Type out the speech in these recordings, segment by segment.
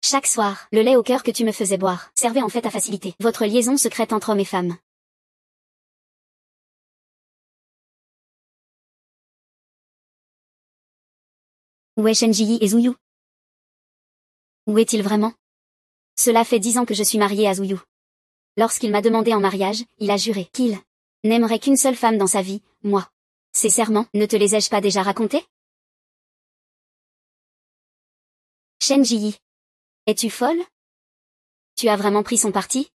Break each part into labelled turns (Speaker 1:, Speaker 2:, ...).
Speaker 1: Chaque soir, le lait au cœur que tu me faisais boire servait en fait à faciliter votre liaison secrète entre hommes et femmes. Où est Shenji et Zuyu? Où est-il vraiment? Cela fait 10 ans que je suis mariée à Zuyu. Lorsqu'il m'a demandé en mariage, il a juré qu'il n'aimerait qu'une seule femme dans sa vie, moi. Ces serments, ne te les ai-je pas déjà racontés? Shenji, es-tu folle? Tu as vraiment pris son parti?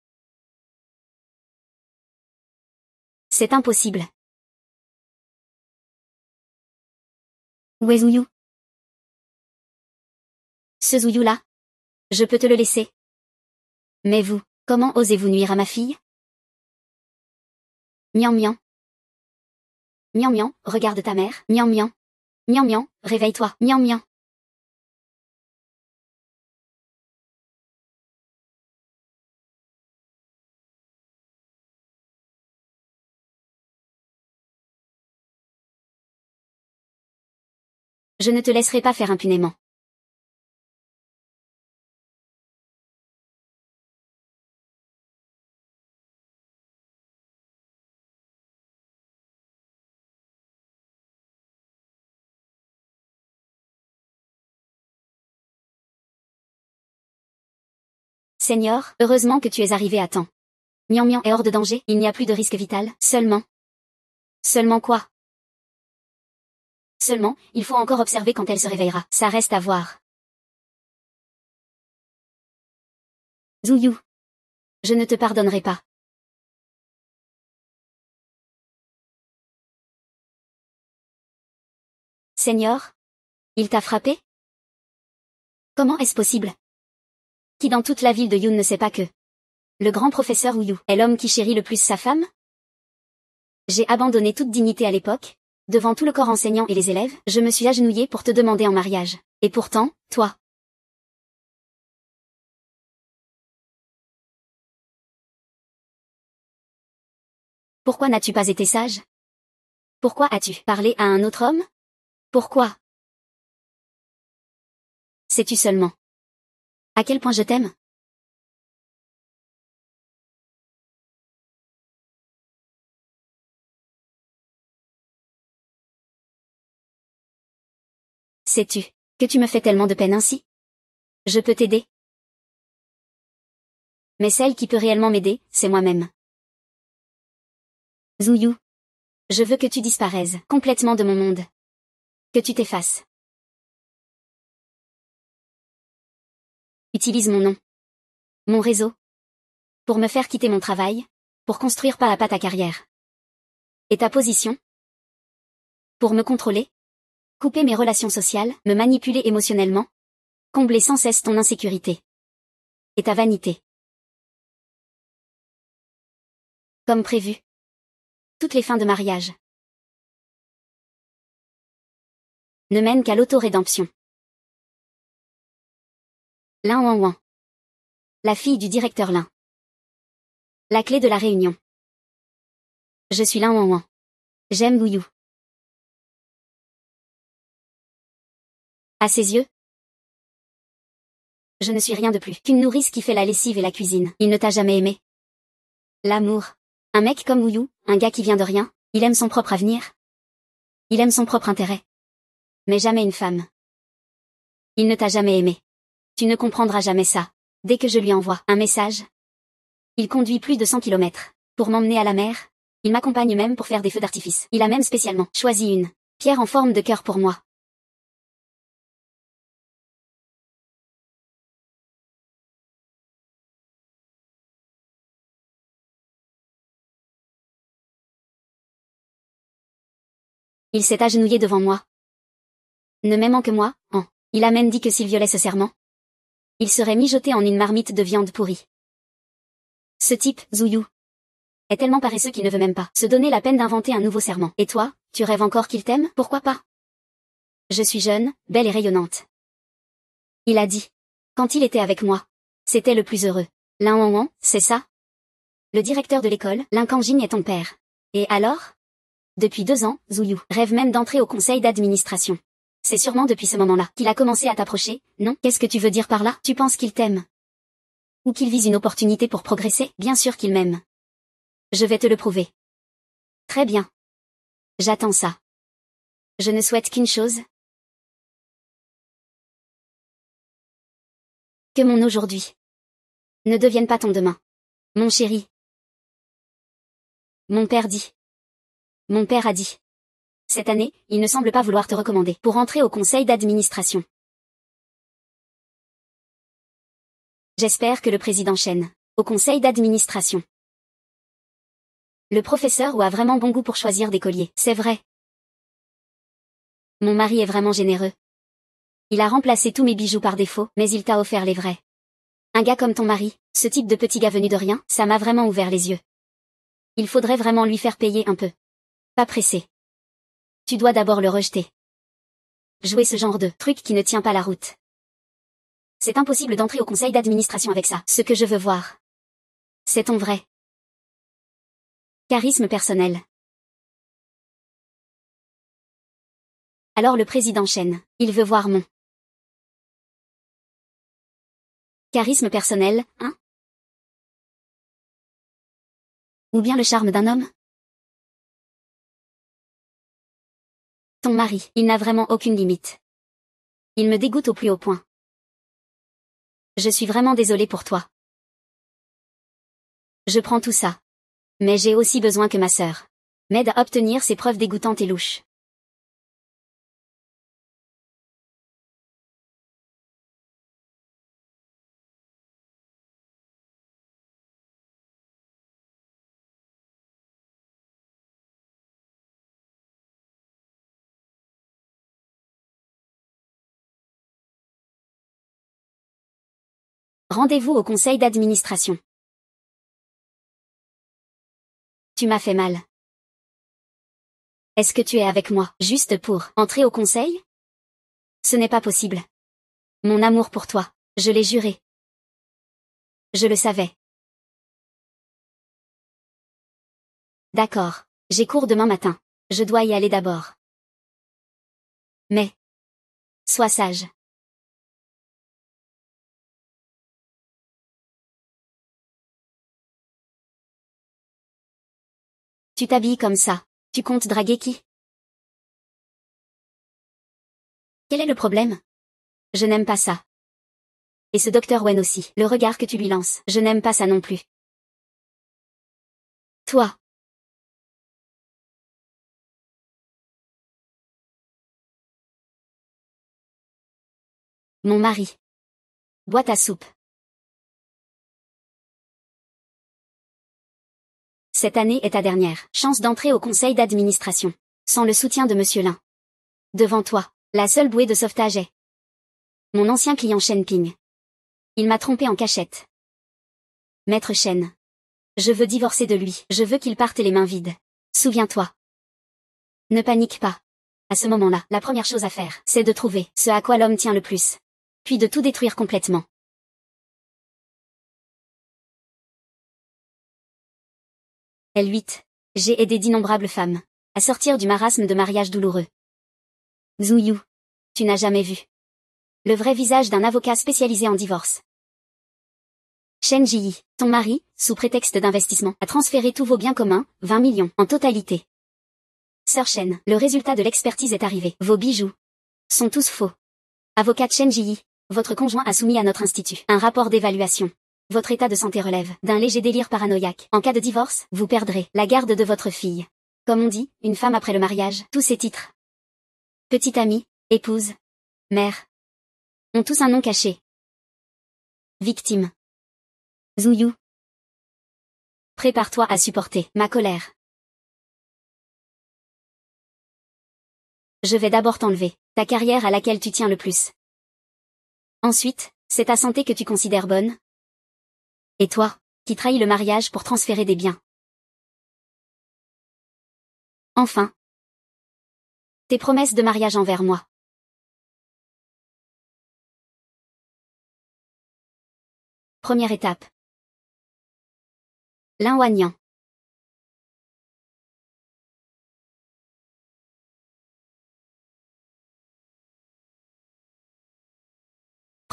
Speaker 1: C'est impossible. Où est Zuyu? Ce Zuyu-là? Je peux te le laisser. Mais vous, comment osez-vous nuire à ma fille? Miam miam. Miam miam, regarde ta mère. Miam miam. Miam miam, réveille-toi. Miam miam. Je ne te laisserai pas faire impunément. Seigneur, heureusement que tu es arrivé à temps. Miam miam est hors de danger, il n'y a plus de risque vital, seulement. Seulement quoi? Seulement, il faut encore observer quand elle se réveillera. Ça reste à voir. Zuyu. Je ne te pardonnerai pas. Seigneur? Il t'a frappé? Comment est-ce possible? Qui dans toute la ville de Yun ne sait pas que le grand professeur Wu Yu est l'homme qui chérit le plus sa femme? J'ai abandonné toute dignité à l'époque. Devant tout le corps enseignant et les élèves, je me suis agenouillée pour te demander en mariage. Et pourtant, toi. Pourquoi n'as-tu pas été sage? Pourquoi as-tu parlé à un autre homme? Pourquoi? Sais-tu seulement à quel point je t'aime? Sais-tu que tu me fais tellement de peine ainsi? Je peux t'aider. Mais celle qui peut réellement m'aider, c'est moi-même. Zuyu. Je veux que tu disparaisses complètement de mon monde. Que tu t'effaces. Utilise mon nom. Mon réseau. Pour me faire quitter mon travail. Pour construire pas à pas ta carrière. Et ta position. Pour me contrôler. Couper mes relations sociales, me manipuler émotionnellement. Combler sans cesse ton insécurité. Et ta vanité. Comme prévu. Toutes les fins de mariage ne mènent qu'à l'auto-rédemption. Lin Wan Wan. La fille du directeur Lin. La clé de la réunion. Je suis Lin Wan Wan. J'aime Wu Yu. À ses yeux, je ne suis rien de plus qu'une nourrice qui fait la lessive et la cuisine. Il ne t'a jamais aimé. L'amour. Un mec comme Wu Yu, un gars qui vient de rien, il aime son propre avenir. Il aime son propre intérêt. Mais jamais une femme. Il ne t'a jamais aimé. Tu ne comprendras jamais ça. Dès que je lui envoie un message, il conduit plus de 100 kilomètres pour m'emmener à la mer. Il m'accompagne même pour faire des feux d'artifice. Il a même spécialement choisi une pierre en forme de cœur pour moi. Il s'est agenouillé devant moi. Ne m'aimant que moi, il a même dit que s'il violait ce serment, il serait mijoté en une marmite de viande pourrie. Ce type, Zuyu, est tellement paresseux qu'il ne veut même pas se donner la peine d'inventer un nouveau serment. Et toi, tu rêves encore qu'il t'aime? Pourquoi pas? Je suis jeune, belle et rayonnante. Il a dit. Quand il était avec moi, c'était le plus heureux. Lin Wan Wan, c'est ça? Le directeur de l'école, Lin Kangjin est ton père. Et alors? Depuis 2 ans, Zuyu rêve même d'entrer au conseil d'administration. C'est sûrement depuis ce moment-là qu'il a commencé à t'approcher, non? Qu'est-ce que tu veux dire par là? Tu penses qu'il t'aime? Ou qu'il vise une opportunité pour progresser? Bien sûr qu'il m'aime. Je vais te le prouver. Très bien. J'attends ça. Je ne souhaite qu'une chose. Que mon aujourd'hui ne devienne pas ton demain. Mon chéri. Mon père dit. Mon père a dit. Cette année, il ne semble pas vouloir te recommander pour entrer au conseil d'administration. J'espère que le président Chen, au conseil d'administration. Le professeur Wu a vraiment bon goût pour choisir des colliers, c'est vrai. Mon mari est vraiment généreux. Il a remplacé tous mes bijoux par défaut, mais il t'a offert les vrais. Un gars comme ton mari, ce type de petit gars venu de rien, ça m'a vraiment ouvert les yeux. Il faudrait vraiment lui faire payer un peu. Pas pressé. Tu dois d'abord le rejeter. Jouer ce genre de truc qui ne tient pas la route. C'est impossible d'entrer au conseil d'administration avec ça. Ce que je veux voir, c'est ton vrai charisme personnel. Alors le président Chen, il veut voir mon charisme personnel, hein? Ou bien le charme d'un homme? Ton mari, il n'a vraiment aucune limite. Il me dégoûte au plus haut point. Je suis vraiment désolée pour toi. Je prends tout ça. Mais j'ai aussi besoin que ma sœur m'aide à obtenir ces preuves dégoûtantes et louches. Rendez-vous au conseil d'administration. Tu m'as fait mal. Est-ce que tu es avec moi, juste pour entrer au conseil? Ce n'est pas possible. Mon amour pour toi, je l'ai juré. Je le savais. D'accord. J'ai cours demain matin. Je dois y aller d'abord. Mais, sois sage. Tu t'habilles comme ça. Tu comptes draguer qui? Quel est le problème? Je n'aime pas ça. Et ce docteur Wen aussi. Le regard que tu lui lances, je n'aime pas ça non plus. Toi. Mon mari. Bois ta soupe. Cette année est ta dernière chance d'entrer au conseil d'administration. Sans le soutien de Monsieur Lin. Devant toi, la seule bouée de sauvetage est mon ancien client Shen Ping. Il m'a trompé en cachette. Maître Shen. Je veux divorcer de lui. Je veux qu'il parte les mains vides. Souviens-toi. Ne panique pas. À ce moment-là, la première chose à faire, c'est de trouver ce à quoi l'homme tient le plus. Puis de tout détruire complètement. L8. J'ai aidé d'innombrables femmes à sortir du marasme de mariage douloureux. Zhu Yu. Tu n'as jamais vu le vrai visage d'un avocat spécialisé en divorce. Shen Jiyi, ton mari, sous prétexte d'investissement, a transféré tous vos biens communs, 20 millions, en totalité. Sœur Shen, le résultat de l'expertise est arrivé. Vos bijoux sont tous faux. Avocate Shen Jiyi, votre conjoint a soumis à notre institut un rapport d'évaluation. Votre état de santé relève d'un léger délire paranoïaque. En cas de divorce, vous perdrez la garde de votre fille. Comme on dit, une femme après le mariage, tous ses titres. Petite amie, épouse, mère, ont tous un nom caché. Victime. Zhu Yu. Prépare-toi à supporter ma colère. Je vais d'abord t'enlever ta carrière à laquelle tu tiens le plus. Ensuite, c'est ta santé que tu considères bonne. Et toi, qui trahis le mariage pour transférer des biens. Enfin, tes promesses de mariage envers moi. Première étape. Lin Wanyan.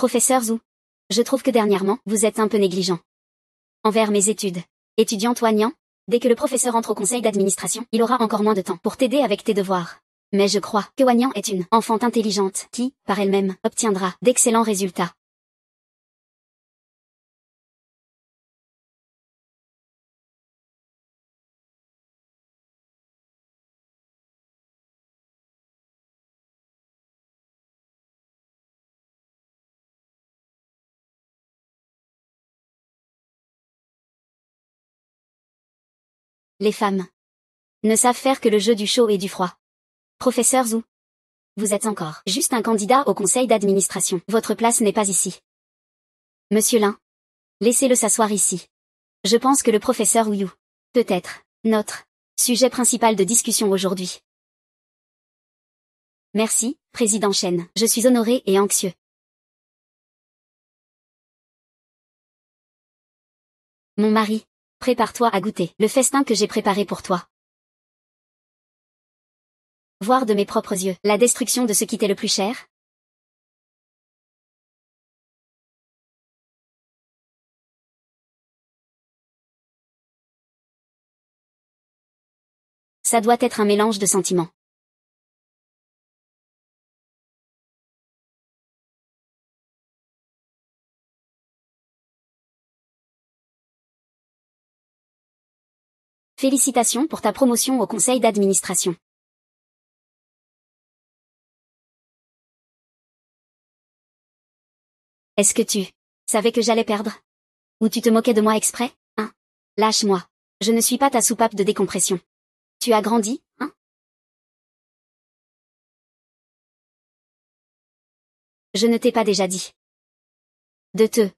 Speaker 1: Professeur Zhou, je trouve que dernièrement, vous êtes un peu négligent. Envers mes études. Étudiant Toignan, dès que le professeur entre au conseil d'administration, il aura encore moins de temps pour t'aider avec tes devoirs. Mais je crois que Wagnan est une enfant intelligente qui, par elle-même, obtiendra d'excellents résultats. Les femmes ne savent faire que le jeu du chaud et du froid. Professeur Zhou, vous êtes encore juste un candidat au conseil d'administration. Votre place n'est pas ici. Monsieur Lin, laissez-le s'asseoir ici. Je pense que le professeur Wu peut être notre sujet principal de discussion aujourd'hui. Merci, Président Chen. Je suis honoré et anxieux. Mon mari, prépare-toi à goûter le festin que j'ai préparé pour toi. Voir de mes propres yeux la destruction de ce qui t'est le plus cher. Ça doit être un mélange de sentiments. Félicitations pour ta promotion au conseil d'administration. Est-ce que tu savais que j'allais perdre? Ou tu te moquais de moi exprès, hein? Lâche-moi. Je ne suis pas ta soupape de décompression. Tu as grandi, hein? Je ne t'ai pas déjà dit. De te.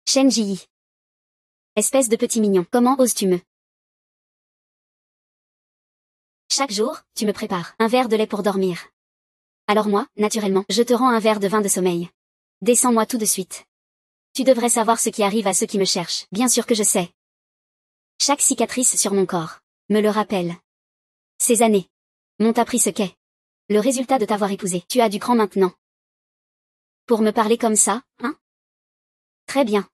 Speaker 1: Shen Ji. Espèce de petit mignon, comment oses-tu me? Chaque jour, tu me prépares un verre de lait pour dormir. Alors moi, naturellement, je te rends un verre de vin de sommeil. Descends-moi tout de suite. Tu devrais savoir ce qui arrive à ceux qui me cherchent. Bien sûr que je sais. Chaque cicatrice sur mon corps me le rappelle. Ces années m'ont appris ce qu'est le résultat de t'avoir épousé. Tu as du cran maintenant. Pour me parler comme ça, hein? Très bien.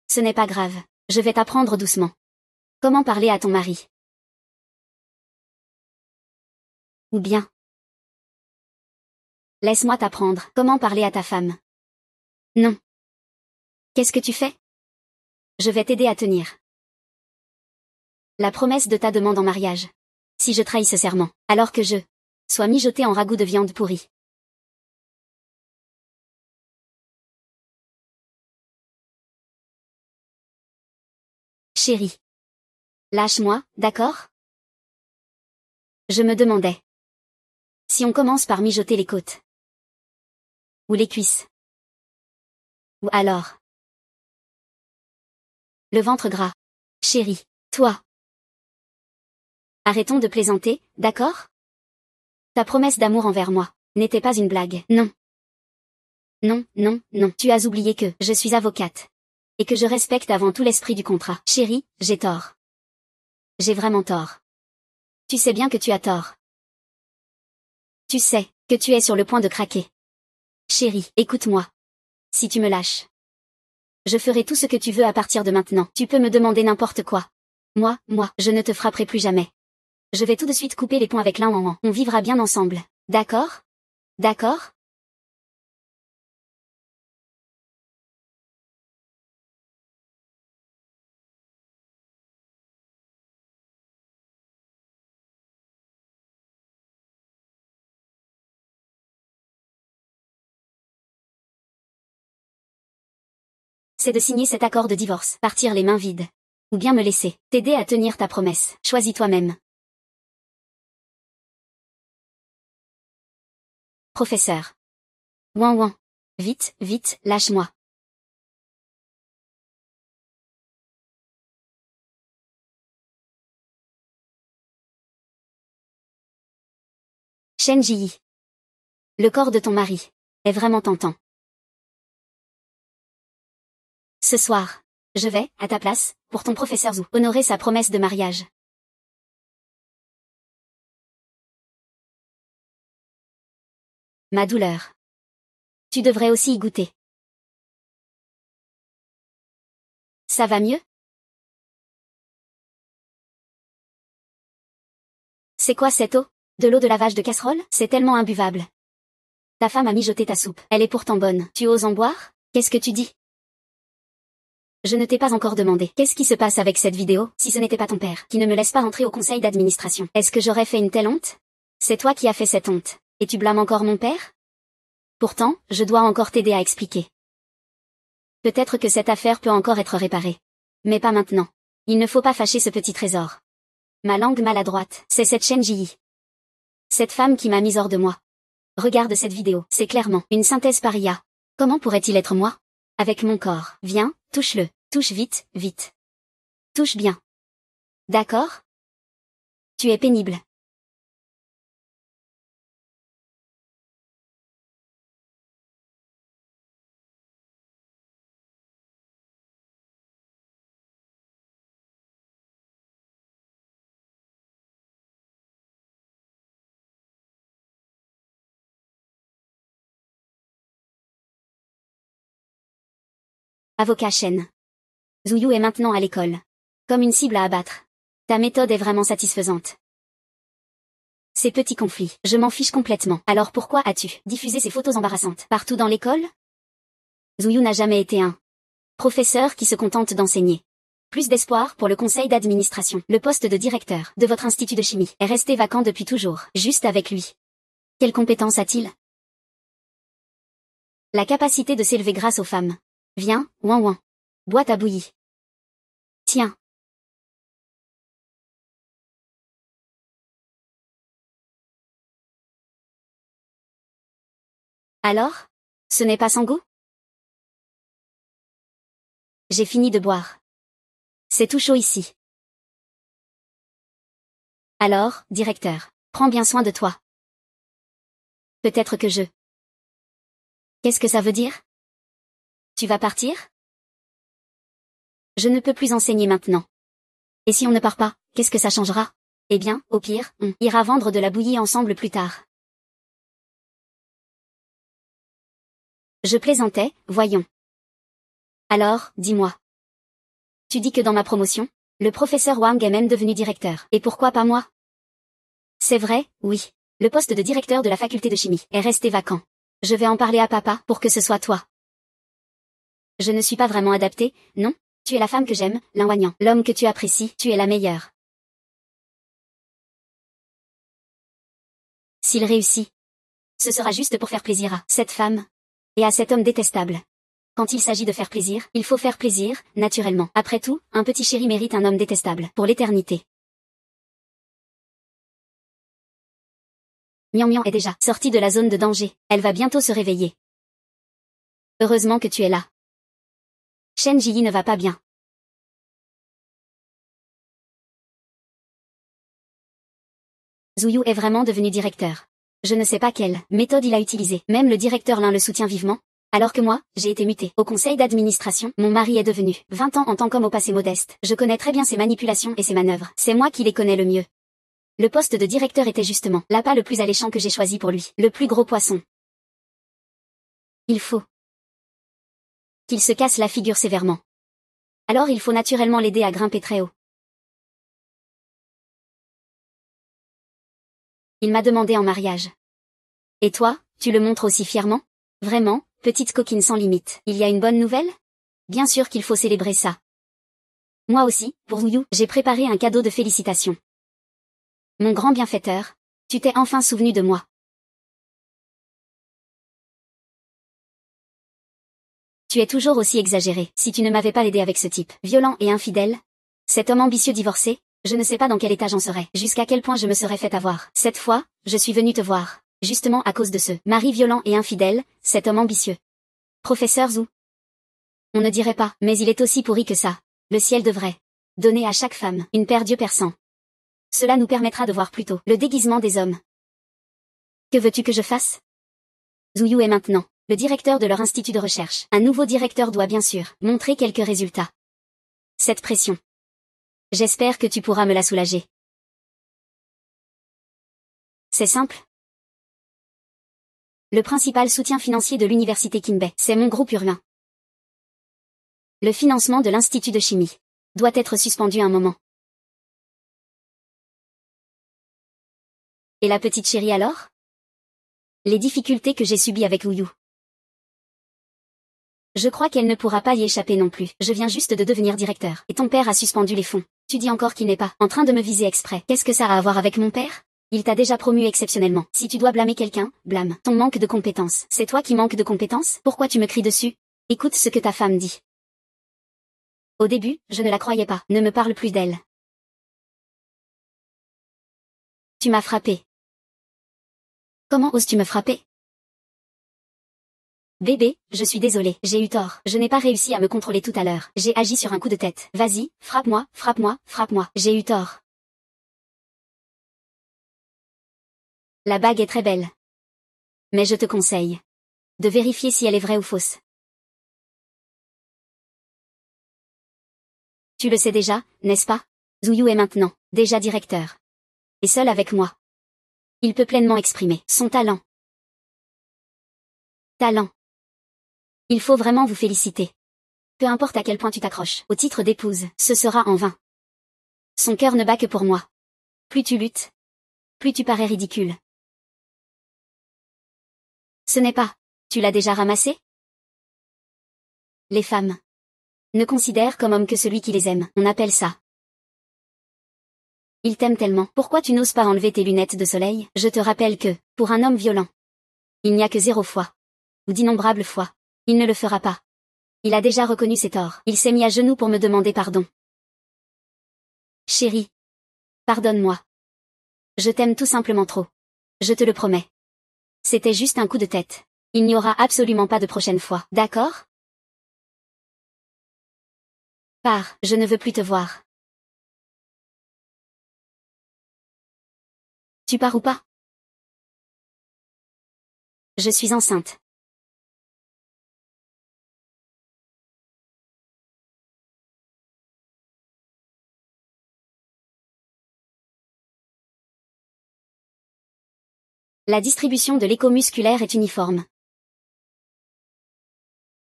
Speaker 1: Ce n'est pas grave. Je vais t'apprendre doucement. Comment parler à ton mari? Ou bien, laisse-moi t'apprendre comment parler à ta femme. Non. Qu'est-ce que tu fais? Je vais t'aider à tenir la promesse de ta demande en mariage. Si je trahis ce serment, alors que je sois mijoté en ragoût de viande pourrie. Chérie. Lâche-moi, d'accord? Je me demandais. Si on commence par mijoter les côtes. Ou les cuisses. Ou alors. Le ventre gras. Chérie, toi. Arrêtons de plaisanter, d'accord? Ta promesse d'amour envers moi n'était pas une blague, non. Non, non, non, tu as oublié que je suis avocate. Et que je respecte avant tout l'esprit du contrat. Chérie, j'ai tort. J'ai vraiment tort. Tu sais bien que tu as tort. Tu sais que tu es sur le point de craquer. Chérie, écoute-moi. Si tu me lâches, je ferai tout ce que tu veux à partir de maintenant. Tu peux me demander n'importe quoi. Moi, je ne te frapperai plus jamais. Je vais tout de suite couper les ponts avec l'un en un. On vivra bien ensemble. D'accord? D'accord? C'est de signer cet accord de divorce. Partir les mains vides. Ou bien me laisser t'aider à tenir ta promesse. Choisis toi-même. Professeur. Ouin ouin. Vite, vite, lâche-moi. Shen Ji. Le corps de ton mari est vraiment tentant. Ce soir, je vais, à ta place, pour ton professeur Zhu, honorer sa promesse de mariage. Ma douleur. Tu devrais aussi y goûter. Ça va mieux? C'est quoi cette eau? De l'eau de lavage de casserole? C'est tellement imbuvable. Ta femme a mijoté ta soupe. Elle est pourtant bonne. Tu oses en boire? Qu'est-ce que tu dis? Je ne t'ai pas encore demandé. Qu'est-ce qui se passe avec cette vidéo, si ce n'était pas ton père, qui ne me laisse pas entrer au conseil d'administration? Est-ce que j'aurais fait une telle honte? C'est toi qui as fait cette honte. Et tu blâmes encore mon père? Pourtant, je dois encore t'aider à expliquer. Peut-être que cette affaire peut encore être réparée. Mais pas maintenant. Il ne faut pas fâcher ce petit trésor. Ma langue maladroite, c'est cette Shen Ji. Cette femme qui m'a mise hors de moi. Regarde cette vidéo, c'est clairement une synthèse paria. Comment pourrait-il être moi? Avec mon corps. Viens, touche-le. Touche vite, vite. Touche bien. D'accord? Tu es pénible. Avocat Shen. Zuyu est maintenant à l'école. Comme une cible à abattre. Ta méthode est vraiment satisfaisante. Ces petits conflits, je m'en fiche complètement. Alors pourquoi as-tu diffusé ces photos embarrassantes partout dans l'école? Zuyu n'a jamais été un professeur qui se contente d'enseigner. Plus d'espoir pour le conseil d'administration. Le poste de directeur de votre institut de chimie est resté vacant depuis toujours, juste avec lui. Quelle compétence a-t-il? La capacité de s'élever grâce aux femmes. Viens, ouin ouin. Bois ta bouillie. Tiens. Alors? Ce n'est pas sans goût? J'ai fini de boire. C'est tout chaud ici. Alors, directeur, prends bien soin de toi. Peut-être que je... Qu'est-ce que ça veut dire? Tu vas partir? Je ne peux plus enseigner maintenant. Et si on ne part pas, qu'est-ce que ça changera? Eh bien, au pire, on ira vendre de la bouillie ensemble plus tard. Je plaisantais, voyons. Alors, dis-moi. Tu dis que dans ma promotion, le professeur Wang est même devenu directeur. Et pourquoi pas moi? C'est vrai, oui. Le poste de directeur de la faculté de chimie est resté vacant. Je vais en parler à papa pour que ce soit toi. Je ne suis pas vraiment adaptée, non? Tu es la femme que j'aime, Lin Wanyan. L'homme que tu apprécies, tu es la meilleure. S'il réussit, ce sera juste pour faire plaisir à cette femme et à cet homme détestable. Quand il s'agit de faire plaisir, il faut faire plaisir, naturellement. Après tout, un petit chéri mérite un homme détestable, pour l'éternité. Mian Mian est déjà sortie de la zone de danger, elle va bientôt se réveiller. Heureusement que tu es là. Shen Ji ne va pas bien. Zuyu est vraiment devenu directeur. Je ne sais pas quelle méthode il a utilisée. Même le directeur Lin le soutient vivement. Alors que moi, j'ai été mutée. Au conseil d'administration, mon mari est devenu 20 ans en tant qu'homme au passé modeste. Je connais très bien ses manipulations et ses manœuvres. C'est moi qui les connais le mieux. Le poste de directeur était justement l'appât le plus alléchant que j'ai choisi pour lui. Le plus gros poisson. Il faut qu'il se casse la figure sévèrement. Alors il faut naturellement l'aider à grimper très haut. Il m'a demandé en mariage. Et toi, tu le montres aussi fièrement? Vraiment, petite coquine sans limite. Il y a une bonne nouvelle? Bien sûr qu'il faut célébrer ça. Moi aussi, pour Zuyu, j'ai préparé un cadeau de félicitations. Mon grand bienfaiteur, tu t'es enfin souvenu de moi. Tu es toujours aussi exagéré. Si tu ne m'avais pas aidé avec ce type, violent et infidèle, cet homme ambitieux divorcé, je ne sais pas dans quel état j'en serais, jusqu'à quel point je me serais fait avoir. Cette fois, je suis venue te voir. justement à cause de ce mari violent et infidèle, cet homme ambitieux. Professeur Zhou. On ne dirait pas, mais il est aussi pourri que ça. Le ciel devrait donner à chaque femme une paire d'yeux perçants. Cela nous permettra de voir plus tôt le déguisement des hommes. Que veux-tu que je fasse? Zhu Yu est maintenant le directeur de leur institut de recherche. Un nouveau directeur doit bien sûr montrer quelques résultats. Cette pression. J'espère que tu pourras me la soulager. C'est simple. Le principal soutien financier de l'université Kinbei, c'est mon groupe urbain. Le financement de l'institut de chimie doit être suspendu un moment. Et la petite chérie alors? Les difficultés que j'ai subies avec Wu Yu. Je crois qu'elle ne pourra pas y échapper non plus. Je viens juste de devenir directeur. Et ton père a suspendu les fonds. Tu dis encore qu'il n'est pas en train de me viser exprès. Qu'est-ce que ça a à voir avec mon père? Il t'a déjà promu exceptionnellement. Si tu dois blâmer quelqu'un, blâme ton manque de compétences. C'est toi qui manques de compétences? Pourquoi tu me cries dessus? Écoute ce que ta femme dit. Au début, je ne la croyais pas. Ne me parle plus d'elle. Tu m'as frappé. Comment oses-tu me frapper? Bébé, je suis désolée, j'ai eu tort. Je n'ai pas réussi à me contrôler tout à l'heure. J'ai agi sur un coup de tête. Vas-y, frappe-moi, frappe-moi, frappe-moi. J'ai eu tort. La bague est très belle. Mais je te conseille de vérifier si elle est vraie ou fausse. Tu le sais déjà, n'est-ce pas? Zhu Yu est maintenant déjà directeur. Et seul avec moi. Il peut pleinement exprimer son talent. Talent. Il faut vraiment vous féliciter. Peu importe à quel point tu t'accroches au titre d'épouse, ce sera en vain. Son cœur ne bat que pour moi. Plus tu luttes, plus tu parais ridicule. Ce n'est pas. Tu l'as déjà ramassé? Les femmes ne considèrent comme homme que celui qui les aime. On appelle ça. Il t'aime tellement. Pourquoi tu n'oses pas enlever tes lunettes de soleil? Je te rappelle que, pour un homme violent, il n'y a que 0 fois. Ou d'innombrables fois. Il ne le fera pas. Il a déjà reconnu ses torts. Il s'est mis à genoux pour me demander pardon. Chérie. Pardonne-moi. Je t'aime tout simplement trop. Je te le promets. C'était juste un coup de tête. Il n'y aura absolument pas de prochaine fois. D'accord? Pars, je ne veux plus te voir. Tu pars ou pas? Je suis enceinte. La distribution de l'écho musculaire est uniforme.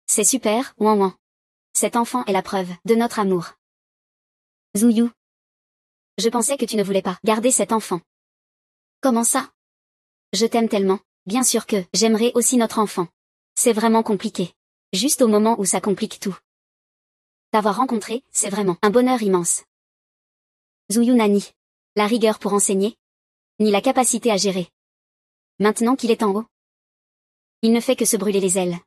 Speaker 1: C'est super, ouin ouin. Cet enfant est la preuve de notre amour. Zhu Yu. Je pensais que tu ne voulais pas garder cet enfant. Comment ça? Je t'aime tellement, bien sûr que j'aimerais aussi notre enfant. C'est vraiment compliqué. Juste au moment où ça complique tout. T'avoir rencontré, c'est vraiment un bonheur immense. Zhu Yu n'a ni la rigueur pour enseigner, ni la capacité à gérer. Maintenant qu'il est en haut, il ne fait que se brûler les ailes.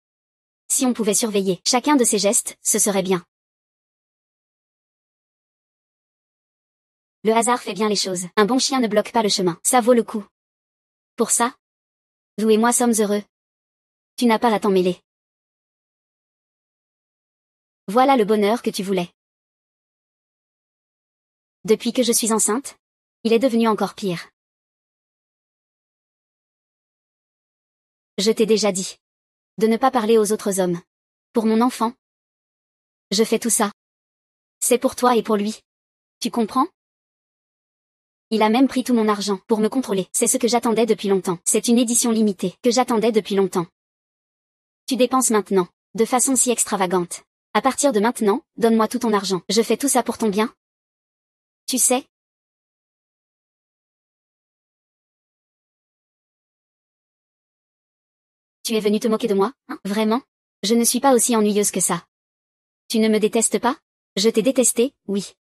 Speaker 1: Si on pouvait surveiller chacun de ses gestes, ce serait bien. Le hasard fait bien les choses. Un bon chien ne bloque pas le chemin. Ça vaut le coup. Pour ça, Zhu et moi sommes heureux. Tu n'as pas à t'en mêler. Voilà le bonheur que tu voulais. Depuis que je suis enceinte, il est devenu encore pire. Je t'ai déjà dit de ne pas parler aux autres hommes. Pour mon enfant. Je fais tout ça. C'est pour toi et pour lui. Tu comprends? Il a même pris tout mon argent pour me contrôler. C'est ce que j'attendais depuis longtemps. C'est une édition limitée que j'attendais depuis longtemps. Tu dépenses maintenant, de façon si extravagante. À partir de maintenant, donne-moi tout ton argent. Je fais tout ça pour ton bien. Tu sais? Tu es venu te moquer de moi, hein? Vraiment? Je ne suis pas aussi ennuyeuse que ça. Tu ne me détestes pas? Je t'ai détesté, oui.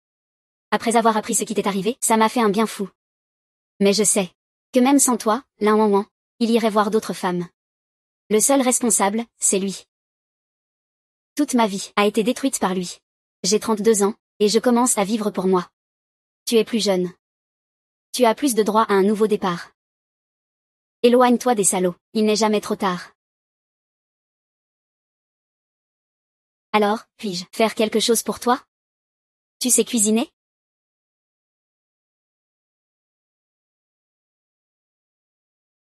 Speaker 1: Après avoir appris ce qui t'est arrivé, ça m'a fait un bien fou. Mais je sais que même sans toi, là ouin, il irait voir d'autres femmes. Le seul responsable, c'est lui. Toute ma vie a été détruite par lui. J'ai 32 ans, et je commence à vivre pour moi. Tu es plus jeune. Tu as plus de droit à un nouveau départ. Éloigne-toi des salauds, il n'est jamais trop tard. Alors, puis-je faire quelque chose pour toi? Tu sais cuisiner?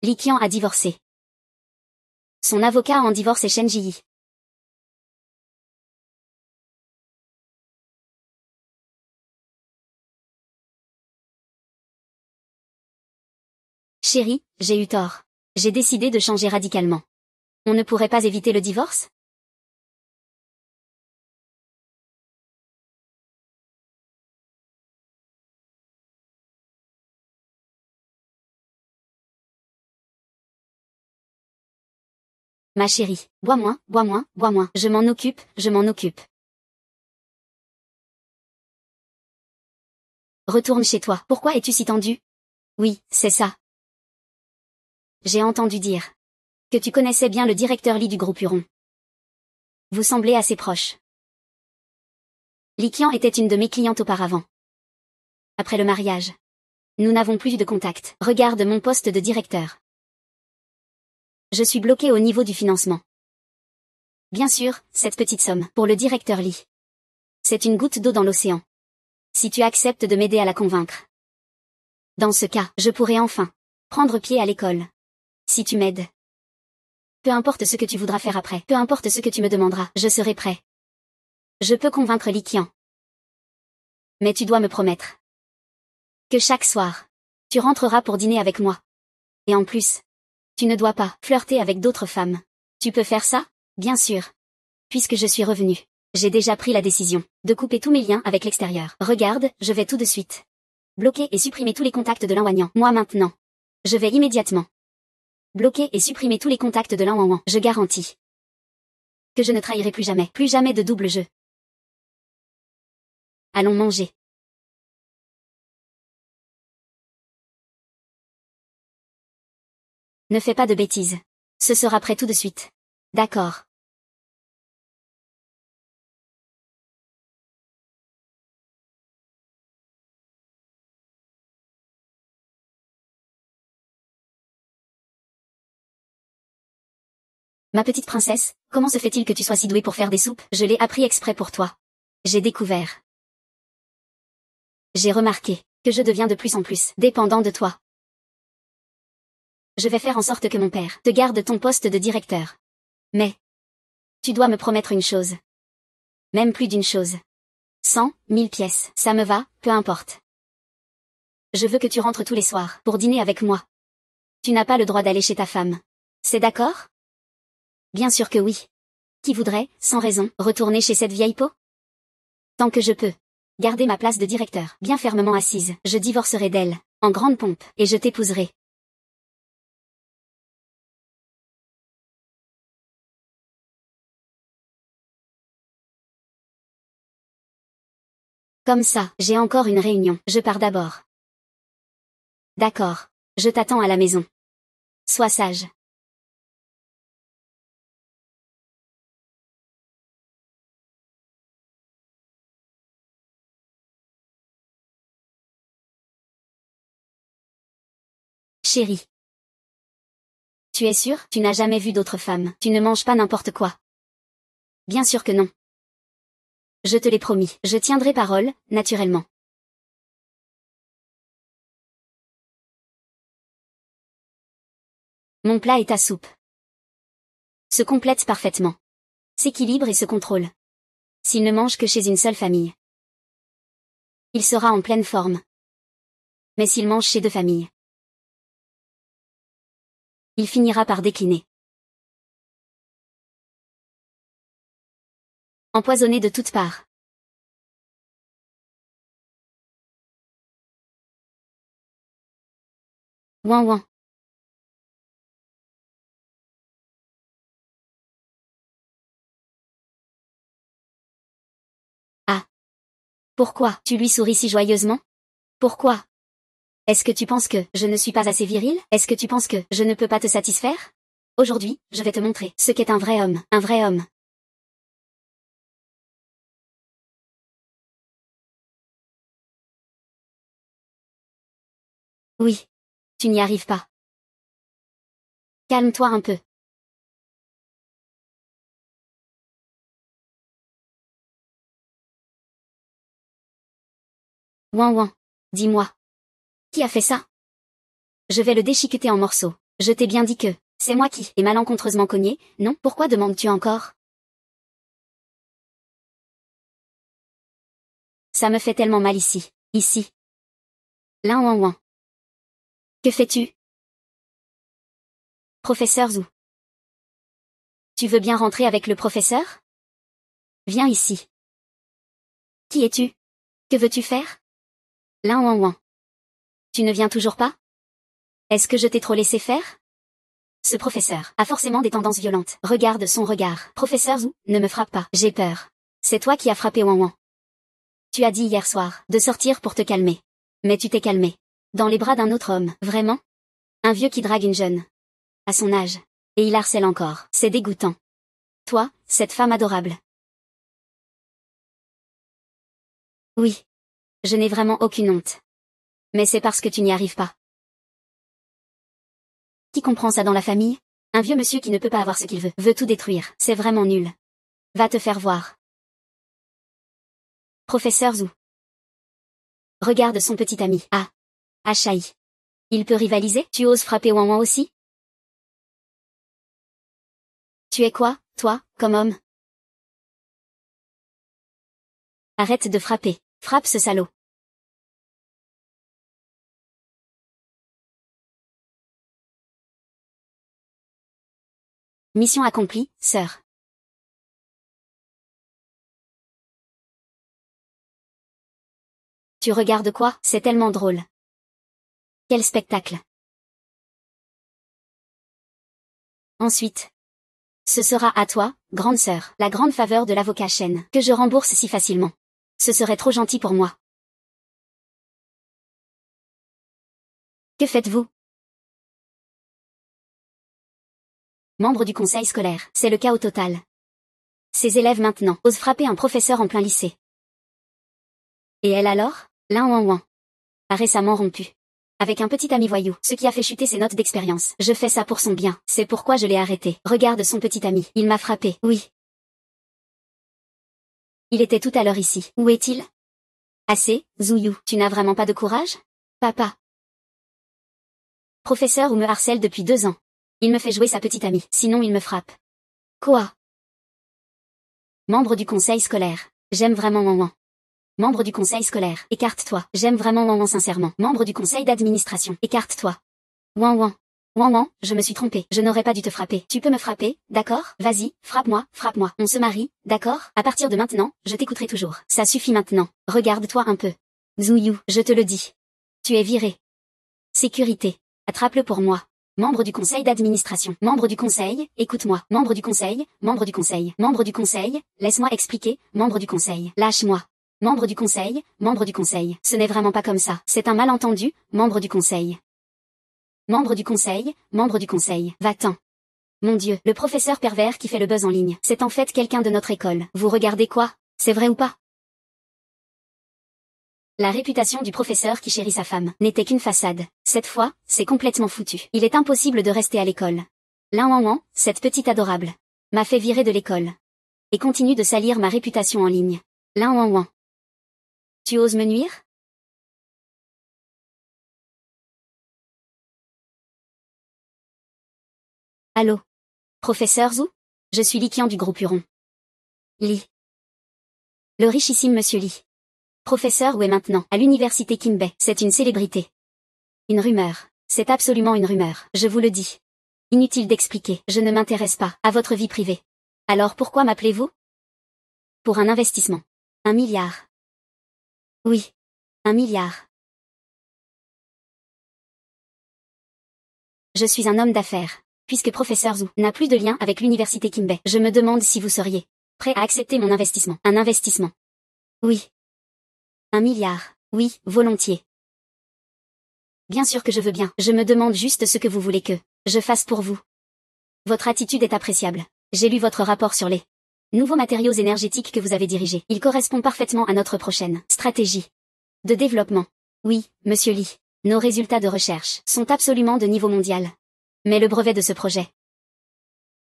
Speaker 1: Li Qian a divorcé. Son avocat en divorce est Shen Jiyi. Chérie, j'ai eu tort. J'ai décidé de changer radicalement. On ne pourrait pas éviter le divorce? Ma chérie, bois moins, bois moins, bois moins. Je m'en occupe, je m'en occupe. Retourne chez toi. Pourquoi es-tu si tendu? Oui, c'est ça. J'ai entendu dire que tu connaissais bien le directeur Li du groupe Huron. Vous semblez assez proches. Li Qian était une de mes clientes auparavant. Après le mariage, nous n'avons plus eu de contact. Regarde mon poste de directeur. Je suis bloqué au niveau du financement. Bien sûr, cette petite somme, pour le directeur Li. C'est une goutte d'eau dans l'océan. Si tu acceptes de m'aider à la convaincre. Dans ce cas, je pourrai enfin prendre pied à l'école. Si tu m'aides. Peu importe ce que tu voudras faire après, peu importe ce que tu me demanderas, je serai prêt. Je peux convaincre Li Qian. Mais tu dois me promettre que chaque soir, tu rentreras pour dîner avec moi. Et en plus, tu ne dois pas flirter avec d'autres femmes. Tu peux faire ça? Bien sûr. Puisque je suis revenue, j'ai déjà pris la décision de couper tous mes liens avec l'extérieur. Regarde, je vais tout de suite bloquer et supprimer tous les contacts de Lan Wanyang. Moi maintenant. Je vais immédiatement bloquer et supprimer tous les contacts de Lan Wanyang. Je garantis que je ne trahirai plus jamais de double jeu. Allons manger. Ne fais pas de bêtises. Ce sera prêt tout de suite. D'accord. Ma petite princesse, comment se fait-il que tu sois si douée pour faire des soupes? Je l'ai appris exprès pour toi. J'ai découvert. J'ai remarqué que je deviens de plus en plus dépendant de toi. Je vais faire en sorte que mon père te garde ton poste de directeur. Mais tu dois me promettre une chose. Même plus d'une chose. 100, 1000 pièces, ça me va, peu importe. Je veux que tu rentres tous les soirs pour dîner avec moi. Tu n'as pas le droit d'aller chez ta femme. C'est d'accord? Bien sûr que oui. Qui voudrait, sans raison, retourner chez cette vieille peau? Tant que je peux. Garder ma place de directeur, bien fermement assise, je divorcerai d'elle, en grande pompe, et je t'épouserai. Comme ça, j'ai encore une réunion, je pars d'abord. D'accord. Je t'attends à la maison. Sois sage. Chérie. Tu es sûre? Tu n'as jamais vu d'autres femmes. Tu ne manges pas n'importe quoi. Bien sûr que non. Je te l'ai promis. Je tiendrai parole, naturellement. Mon plat et ta soupe se complètent parfaitement. S'équilibrent et se contrôlent. S'il ne mange que chez une seule famille, il sera en pleine forme. Mais s'il mange chez deux familles, il finira par décliner. Empoisonné de toutes parts. Ouin ouin. Ah. Pourquoi? Tu lui souris si joyeusement? Pourquoi? Est-ce que tu penses que je ne suis pas assez viril? Est-ce que tu penses que je ne peux pas te satisfaire? Aujourd'hui, je vais te montrer ce qu'est un vrai homme. Un vrai homme. Oui. Tu n'y arrives pas. Calme-toi un peu. Ouin ouin. Dis-moi. Qui a fait ça? Je vais le déchiqueter en morceaux. Je t'ai bien dit que c'est moi qui ai malencontreusement cogné, non? Pourquoi demandes-tu encore? Ça me fait tellement mal ici. Ici. Là ouin ouin. Que fais-tu? Professeur Zou. Tu veux bien rentrer avec le professeur? Viens ici. Qui es-tu? Que veux-tu faire? Là ouin ouin. Tu ne viens toujours pas? Est-ce que je t'ai trop laissé faire? Ce professeur a forcément des tendances violentes. Regarde son regard. Professeur Zou, ne me frappe pas. J'ai peur. C'est toi qui as frappé ouin ouin. Tu as dit hier soir de sortir pour te calmer. Mais tu t'es calmé. Dans les bras d'un autre homme. Vraiment? Un vieux qui drague une jeune. À son âge. Et il harcèle encore. C'est dégoûtant. Toi, cette femme adorable. Oui. Je n'ai vraiment aucune honte. Mais c'est parce que tu n'y arrives pas. Qui comprend ça dans la famille? Un vieux monsieur qui ne peut pas avoir ce qu'il veut tout détruire. C'est vraiment nul. Va te faire voir. Professeur Zou. Regarde son petit ami. Ah. Achaï. Il peut rivaliser? Tu oses frapper ouin ouin aussi? Tu es quoi, toi, comme homme? Arrête de frapper. Frappe ce salaud. Mission accomplie, sœur. Tu regardes quoi? C'est tellement drôle. Quel spectacle. Ensuite. Ce sera à toi, grande sœur, la grande faveur de l'avocat Chen, que je rembourse si facilement. Ce serait trop gentil pour moi. Que faites-vous? Membre du conseil scolaire, c'est le chaos total. Ces élèves maintenant osent frapper un professeur en plein lycée. Et elle alors? L'un ouin ouin. A récemment rompu. Avec un petit ami voyou, ce qui a fait chuter ses notes d'expérience. Je fais ça pour son bien, c'est pourquoi je l'ai arrêté. Regarde son petit ami, il m'a frappé, oui. Il était tout à l'heure ici. Où est-il? Assez, Zouyou, tu n'as vraiment pas de courage? Papa. Professeur ou me harcèle depuis 2 ans. Il me fait jouer sa petite amie, sinon il me frappe. Quoi? Membre du conseil scolaire. J'aime vraiment ouin ouin. Membre du conseil scolaire, écarte-toi. J'aime vraiment ouin ouin sincèrement. Membre du conseil d'administration, écarte-toi. Ouin ouin. Ouin ouin, je me suis trompée. Je n'aurais pas dû te frapper. Tu peux me frapper, d'accord? Vas-y, frappe-moi, frappe-moi. On se marie, d'accord? À partir de maintenant, je t'écouterai toujours. Ça suffit maintenant. Regarde-toi un peu. Zouyou, je te le dis. Tu es viré. Sécurité. Attrape-le pour moi. Membre du conseil d'administration. Membre du conseil, écoute-moi. Membre du conseil, membre du conseil. Membre du conseil, laisse-moi expliquer. Membre du conseil, lâche-moi. Membre du conseil, membre du conseil. Ce n'est vraiment pas comme ça. C'est un malentendu, membre du conseil. Membre du conseil, membre du conseil. Va-t'en. Mon Dieu, le professeur pervers qui fait le buzz en ligne. C'est en fait quelqu'un de notre école. Vous regardez quoi? C'est vrai ou pas? La réputation du professeur qui chérit sa femme n'était qu'une façade. Cette fois, c'est complètement foutu. Il est impossible de rester à l'école. L'un ouin ouin, cette petite adorable, m'a fait virer de l'école. Et continue de salir ma réputation en ligne. L'un ouin ouin. Tu oses me nuire? Allô? Professeur Zou? Je suis Liquian du groupe Huron. Li. Le richissime monsieur Li. Professeur où est maintenant? À l'université Kimbei. C'est une célébrité. Une rumeur. C'est absolument une rumeur, je vous le dis. Inutile d'expliquer, je ne m'intéresse pas à votre vie privée. Alors pourquoi m'appelez-vous? Pour un investissement. 1 milliard. Oui. 1 milliard. Je suis un homme d'affaires. Puisque professeur Zou n'a plus de lien avec l'université Kimbei, je me demande si vous seriez prêt à accepter mon investissement. Un investissement. Oui. 1 milliard. Oui, volontiers. Bien sûr que je veux bien. Je me demande juste ce que vous voulez que je fasse pour vous. Votre attitude est appréciable. J'ai lu votre rapport sur les nouveaux matériaux énergétiques que vous avez dirigés. Il correspond parfaitement à notre prochaine stratégie de développement. Oui, monsieur Li. Nos résultats de recherche sont absolument de niveau mondial. Mais le brevet de ce projet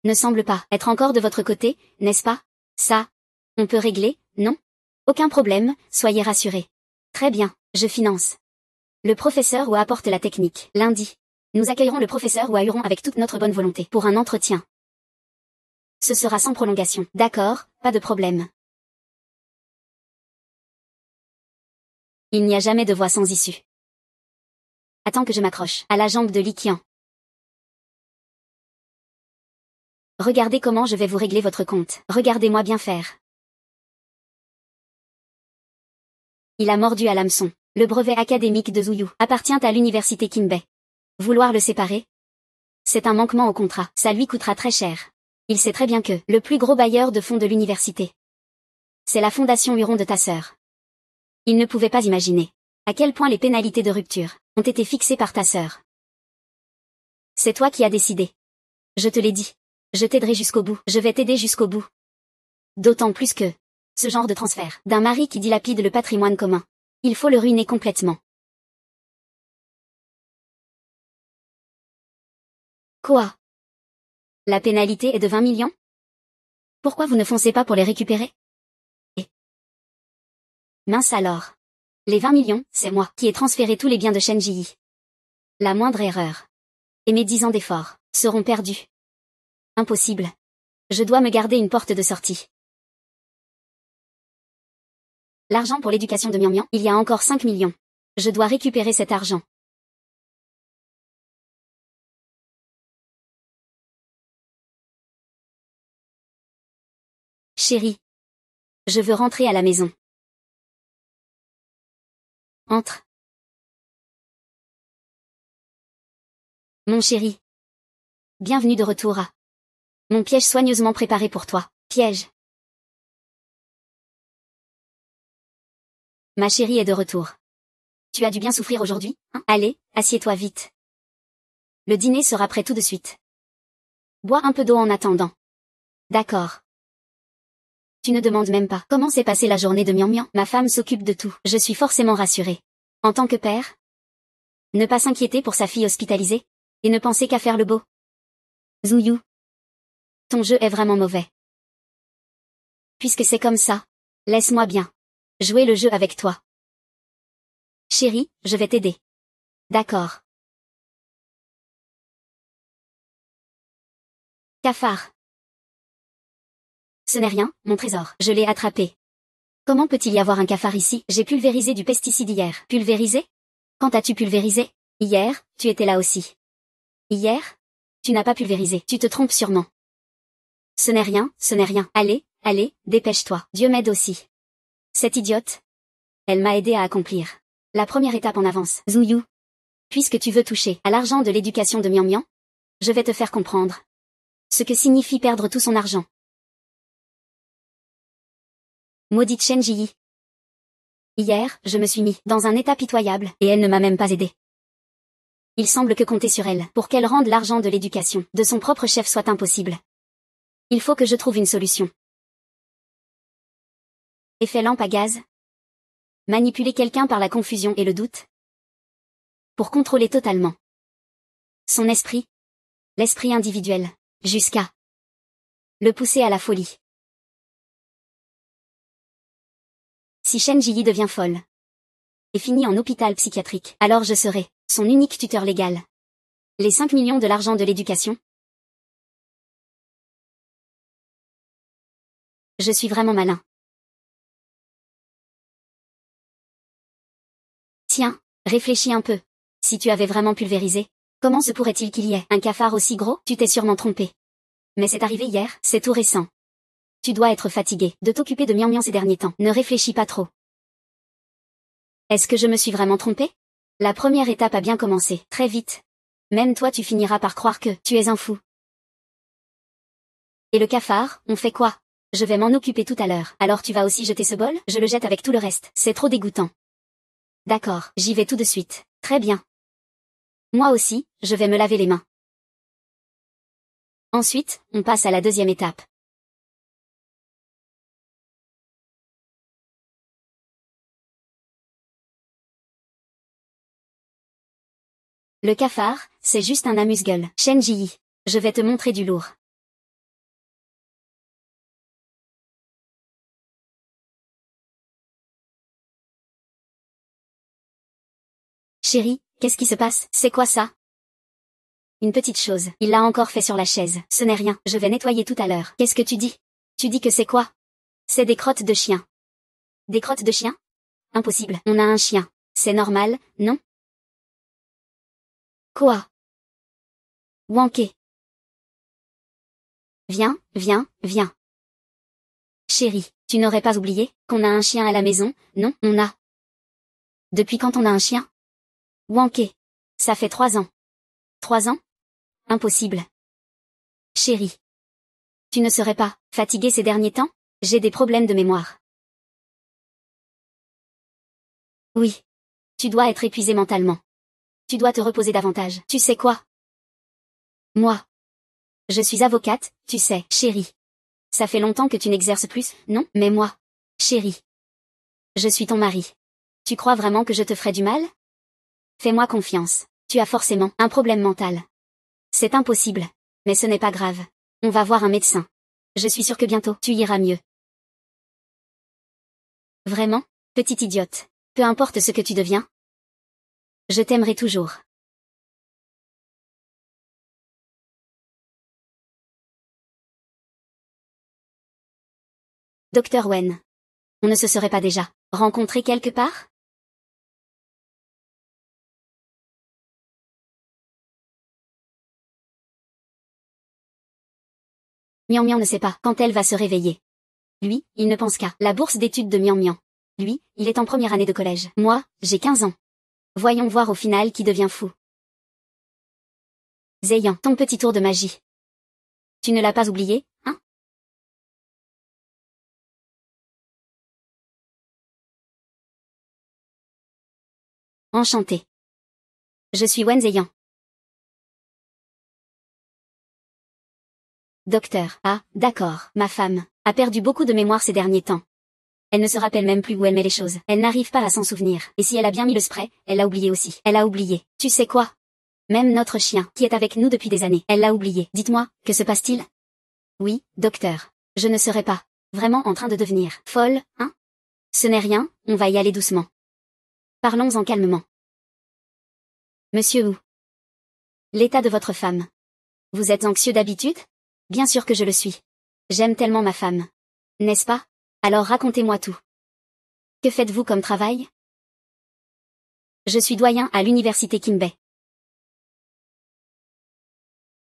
Speaker 1: ne semble pas être encore de votre côté, n'est-ce pas? Ça, on peut régler, non? Aucun problème, soyez rassurés. Très bien, je finance. Le professeur Hua apporte la technique. Lundi, nous accueillerons le professeur Hua Huron avec toute notre bonne volonté pour un entretien. Ce sera sans prolongation. D'accord, pas de problème. Il n'y a jamais de voie sans issue. Attends que je m'accroche à la jambe de Li Qian. Regardez comment je vais vous régler votre compte. Regardez-moi bien faire. Il a mordu à l'hameçon. Le brevet académique de Zhuyu appartient à l'université Kinbei. Vouloir le séparer? C'est un manquement au contrat. Ça lui coûtera très cher. Il sait très bien que le plus gros bailleur de fonds de l'université, c'est la fondation Huron de ta sœur. Il ne pouvait pas imaginer à quel point les pénalités de rupture ont été fixées par ta sœur. C'est toi qui as décidé. Je te l'ai dit. Je t'aiderai jusqu'au bout. Je vais t'aider jusqu'au bout. D'autant plus que ce genre de transfert d'un mari qui dilapide le patrimoine commun, il faut le ruiner complètement. Quoi? La pénalité est de 20 millions? Pourquoi vous ne foncez pas pour les récupérer? Et mince alors. Les 20 millions, c'est moi qui ai transféré tous les biens de Shen Ji. La moindre erreur, et mes 10 ans d'efforts, seront perdus. Impossible. Je dois me garder une porte de sortie. L'argent pour l'éducation de Mian Mian, il y a encore 5 millions. Je dois récupérer cet argent. Chérie. Je veux rentrer à la maison. Entre. Mon chéri. Bienvenue de retour à mon piège soigneusement préparé pour toi. Piège. Ma chérie est de retour. Tu as dû bien souffrir aujourd'hui, hein? Allez, assieds-toi vite. Le dîner sera prêt tout de suite. Bois un peu d'eau en attendant. D'accord. Tu ne demandes même pas comment s'est passée la journée de Mian Mian. Ma femme s'occupe de tout. Je suis forcément rassurée. En tant que père, ne pas s'inquiéter pour sa fille hospitalisée, et ne penser qu'à faire le beau. Zhuyu. Ton jeu est vraiment mauvais. Puisque c'est comme ça, laisse-moi bien jouer le jeu avec toi. Chérie, je vais t'aider. D'accord. Cafard. Ce n'est rien, mon trésor. Je l'ai attrapé. Comment peut-il y avoir un cafard ici? J'ai pulvérisé du pesticide hier. Pulvérisé? Quand as-tu pulvérisé? Hier, tu étais là aussi. Hier? Tu n'as pas pulvérisé. Tu te trompes sûrement. Ce n'est rien, ce n'est rien. Allez, allez, dépêche-toi. Dieu m'aide aussi. Cette idiote. Elle m'a aidé à accomplir la première étape en avance. Zhuyu. Puisque tu veux toucher à l'argent de l'éducation de Mian Mian, je vais te faire comprendre ce que signifie perdre tout son argent. Maudite Shen Ji. Hier, je me suis mis dans un état pitoyable, et elle ne m'a même pas aidé. Il semble que compter sur elle pour qu'elle rende l'argent de l'éducation de son propre chef soit impossible. Il faut que je trouve une solution. Effet lampe à gaz. Manipuler quelqu'un par la confusion et le doute. Pour contrôler totalement son esprit, l'esprit individuel, jusqu'à le pousser à la folie. Si Shen Ji devient folle et finit en hôpital psychiatrique, alors je serai son unique tuteur légal. Les 5 millions de l'argent de l'éducation. Je suis vraiment malin. Tiens, réfléchis un peu. Si tu avais vraiment pulvérisé, comment se pourrait-il qu'il y ait un cafard aussi gros? Tu t'es sûrement trompé. Mais c'est arrivé hier, c'est tout récent. Tu dois être fatigué de t'occuper de Mian Mian ces derniers temps. Ne réfléchis pas trop. Est-ce que je me suis vraiment trompé? La première étape a bien commencé, très vite. Même toi tu finiras par croire que tu es un fou. Et le cafard, on fait quoi? Je vais m'en occuper tout à l'heure. Alors tu vas aussi jeter ce bol? Je le jette avec tout le reste. C'est trop dégoûtant. D'accord, j'y vais tout de suite. Très bien. Moi aussi, je vais me laver les mains. Ensuite, on passe à la deuxième étape. Le cafard, c'est juste un amuse-gueule. Shen Ji, je vais te montrer du lourd. Chérie, qu'est-ce qui se passe? C'est quoi ça? Une petite chose. Il l'a encore fait sur la chaise. Ce n'est rien. Je vais nettoyer tout à l'heure. Qu'est-ce que tu dis? Tu dis que c'est quoi? C'est des crottes de chien. Des crottes de chien? Impossible. On a un chien. C'est normal, non? Quoi? Wanké. Viens, viens, viens. Chérie, tu n'aurais pas oublié qu'on a un chien à la maison, non? On a. Depuis quand on a un chien? Wanké. Ça fait 3 ans. 3 ans? Impossible. Chérie. Tu ne serais pas fatiguée ces derniers temps? J'ai des problèmes de mémoire. Oui. Tu dois être épuisée mentalement. Tu dois te reposer davantage. Tu sais quoi? Moi. Je suis avocate, tu sais, chérie. Ça fait longtemps que tu n'exerces plus, non? Mais moi. Chérie. Je suis ton mari. Tu crois vraiment que je te ferai du mal? Fais-moi confiance. Tu as forcément un problème mental. C'est impossible. Mais ce n'est pas grave. On va voir un médecin. Je suis sûre que bientôt tu iras mieux. Vraiment? Petite idiote. Peu importe ce que tu deviens. Je t'aimerai toujours. Docteur Wen. On ne se serait pas déjà rencontré quelque part? Mian Mian ne sait pas quand elle va se réveiller. Lui, il ne pense qu'à la bourse d'études de Mian Mian. Lui, il est en première année de collège. Moi, j'ai 15 ans. Voyons voir au final qui devient fou. Zéyan, ton petit tour de magie. Tu ne l'as pas oublié, hein? Enchanté. Je suis Wen Zéyan. Docteur. Ah, d'accord. Ma femme a perdu beaucoup de mémoire ces derniers temps. Elle ne se rappelle même plus où elle met les choses. Elle n'arrive pas à s'en souvenir. Et si elle a bien mis le spray, elle l'a oublié aussi. Elle a oublié. Tu sais quoi? Même notre chien, qui est avec nous depuis des années, elle l'a oublié. Dites-moi, que se passe-t-il? Oui, docteur. Je ne serai pas vraiment en train de devenir folle, hein? Ce n'est rien, on va y aller doucement. Parlons-en calmement. Monsieur Wu. L'état de votre femme. Vous êtes anxieux d'habitude? Bien sûr que je le suis. J'aime tellement ma femme. N'est-ce pas? Alors racontez-moi tout. Que faites-vous comme travail? Je suis doyen à l'université Kinbei.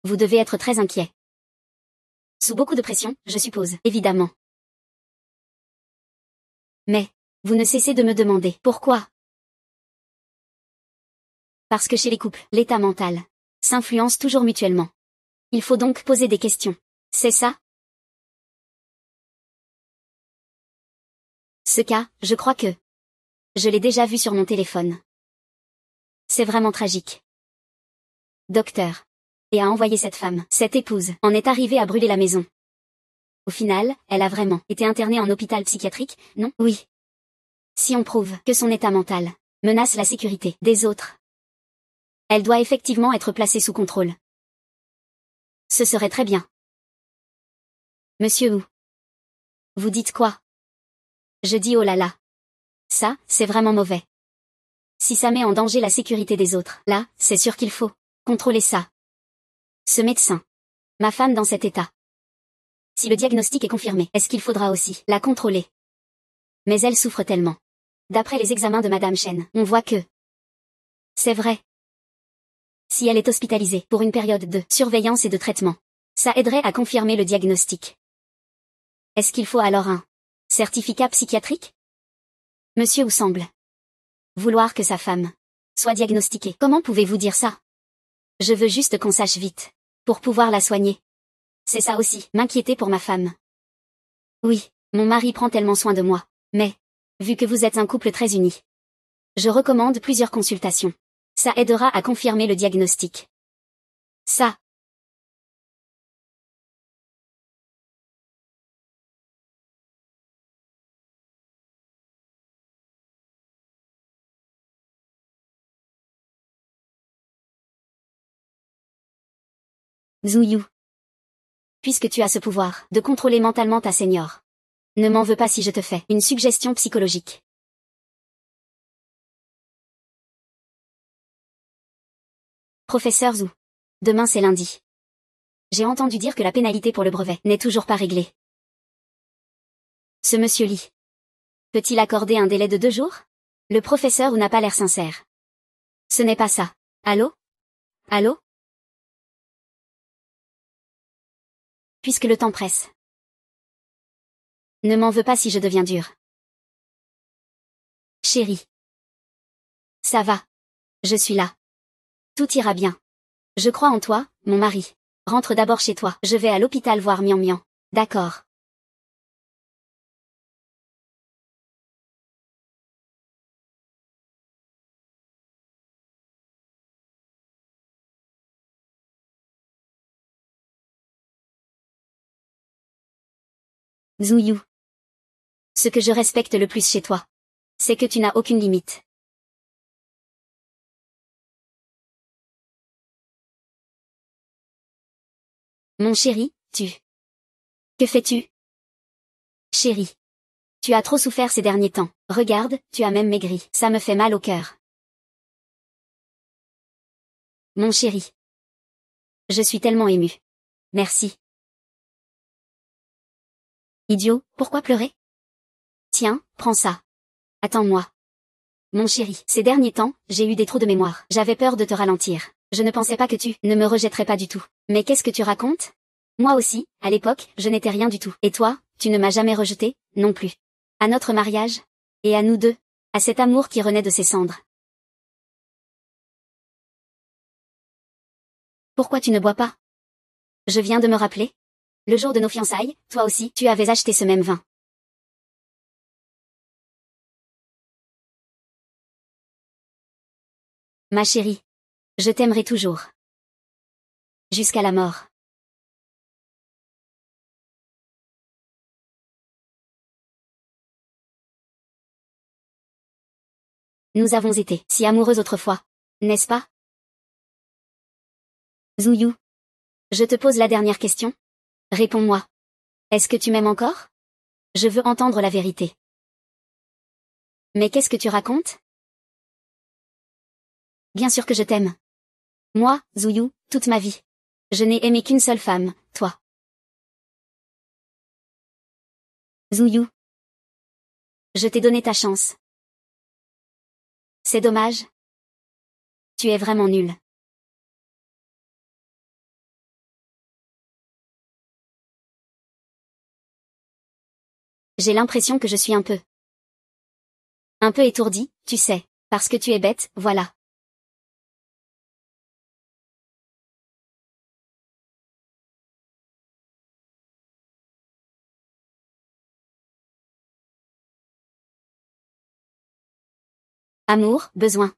Speaker 1: Vous devez être très inquiet. Sous beaucoup de pression, je suppose, évidemment. Mais, vous ne cessez de me demander pourquoi. Parce que chez les couples, l'état mental s'influence toujours mutuellement. Il faut donc poser des questions. C'est ça? Ce cas, je crois que je l'ai déjà vu sur mon téléphone. C'est vraiment tragique. Docteur. Et a envoyé cette femme, cette épouse, en est arrivée à brûler la maison. Au final, elle a vraiment été internée en hôpital psychiatrique, non? Oui. Si on prouve que son état mental menace la sécurité des autres, elle doit effectivement être placée sous contrôle. Ce serait très bien. Monsieur Wu. Vous dites quoi? Je dis oh là là. Ça, c'est vraiment mauvais. Si ça met en danger la sécurité des autres, là, c'est sûr qu'il faut contrôler ça. Ce médecin. Ma femme dans cet état. Si le diagnostic est confirmé, est-ce qu'il faudra aussi la contrôler? Mais elle souffre tellement. D'après les examens de Madame Chen, on voit que c'est vrai. Si elle est hospitalisée pour une période de surveillance et de traitement, ça aiderait à confirmer le diagnostic. Est-ce qu'il faut alors un certificat psychiatrique? Monsieur Wu semble vouloir que sa femme soit diagnostiquée. Comment pouvez-vous dire ça? Je veux juste qu'on sache vite, pour pouvoir la soigner. C'est ça aussi, m'inquiéter pour ma femme. Oui, mon mari prend tellement soin de moi, mais, vu que vous êtes un couple très uni, je recommande plusieurs consultations. Ça aidera à confirmer le diagnostic. Ça, Zouyu. Puisque tu as ce pouvoir de contrôler mentalement ta senior. Ne m'en veux pas si je te fais une suggestion psychologique. Professeur Zhou. Demain c'est lundi. J'ai entendu dire que la pénalité pour le brevet n'est toujours pas réglée. Ce monsieur Li. Peut-il accorder un délai de 2 jours? Le professeur n'a pas l'air sincère. Ce n'est pas ça. Allô? Allô? Puisque le temps presse. Ne m'en veux pas si je deviens dur. Chérie. Ça va. Je suis là. Tout ira bien. Je crois en toi, mon mari. Rentre d'abord chez toi. Je vais à l'hôpital voir Mian Mian. D'accord. Zouyu. Ce que je respecte le plus chez toi, c'est que tu n'as aucune limite. Mon chéri, tu. Que fais-tu? Chéri. Tu as trop souffert ces derniers temps. Regarde, tu as même maigri. Ça me fait mal au cœur. Mon chéri. Je suis tellement émue. Merci. Idiot, pourquoi pleurer? Tiens, prends ça. Attends-moi. Mon chéri, ces derniers temps, j'ai eu des trous de mémoire. J'avais peur de te ralentir. Je ne pensais pas que tu ne me rejetterais pas du tout. Mais qu'est-ce que tu racontes? Moi aussi, à l'époque, je n'étais rien du tout. Et toi, tu ne m'as jamais rejeté, non plus. À notre mariage. Et à nous deux. À cet amour qui renaît de ses cendres. Pourquoi tu ne bois pas? Je viens de me rappeler. Le jour de nos fiançailles, toi aussi, tu avais acheté ce même vin. Ma chérie. Je t'aimerai toujours. Jusqu'à la mort. Nous avons été si amoureux autrefois. N'est-ce pas? Zouyu. Je te pose la dernière question. Réponds-moi. Est-ce que tu m'aimes encore? Je veux entendre la vérité. Mais qu'est-ce que tu racontes? Bien sûr que je t'aime. Moi, Zouyu, toute ma vie. Je n'ai aimé qu'une seule femme, toi. Zouyu. Je t'ai donné ta chance. C'est dommage. Tu es vraiment nul. J'ai l'impression que je suis un peu étourdi, tu sais, parce que tu es bête, voilà. Amour, besoin.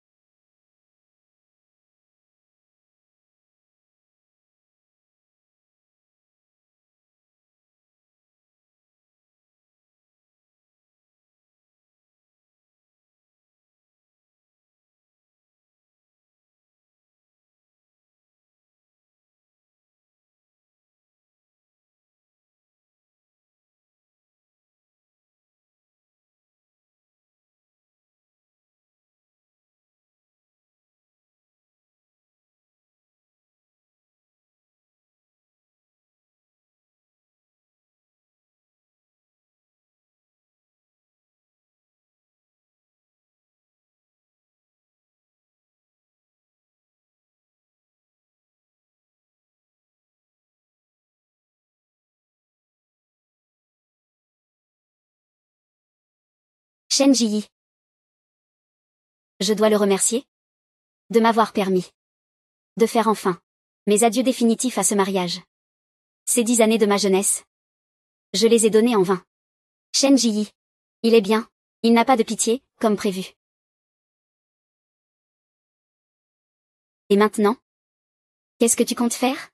Speaker 1: Shen Ji. Je dois le remercier de m'avoir permis de faire enfin mes adieux définitifs à ce mariage. Ces 10 années de ma jeunesse, je les ai donnés en vain. Shen Ji. Il est bien. Il n'a pas de pitié, comme prévu. Et maintenant? Qu'est-ce que tu comptes faire?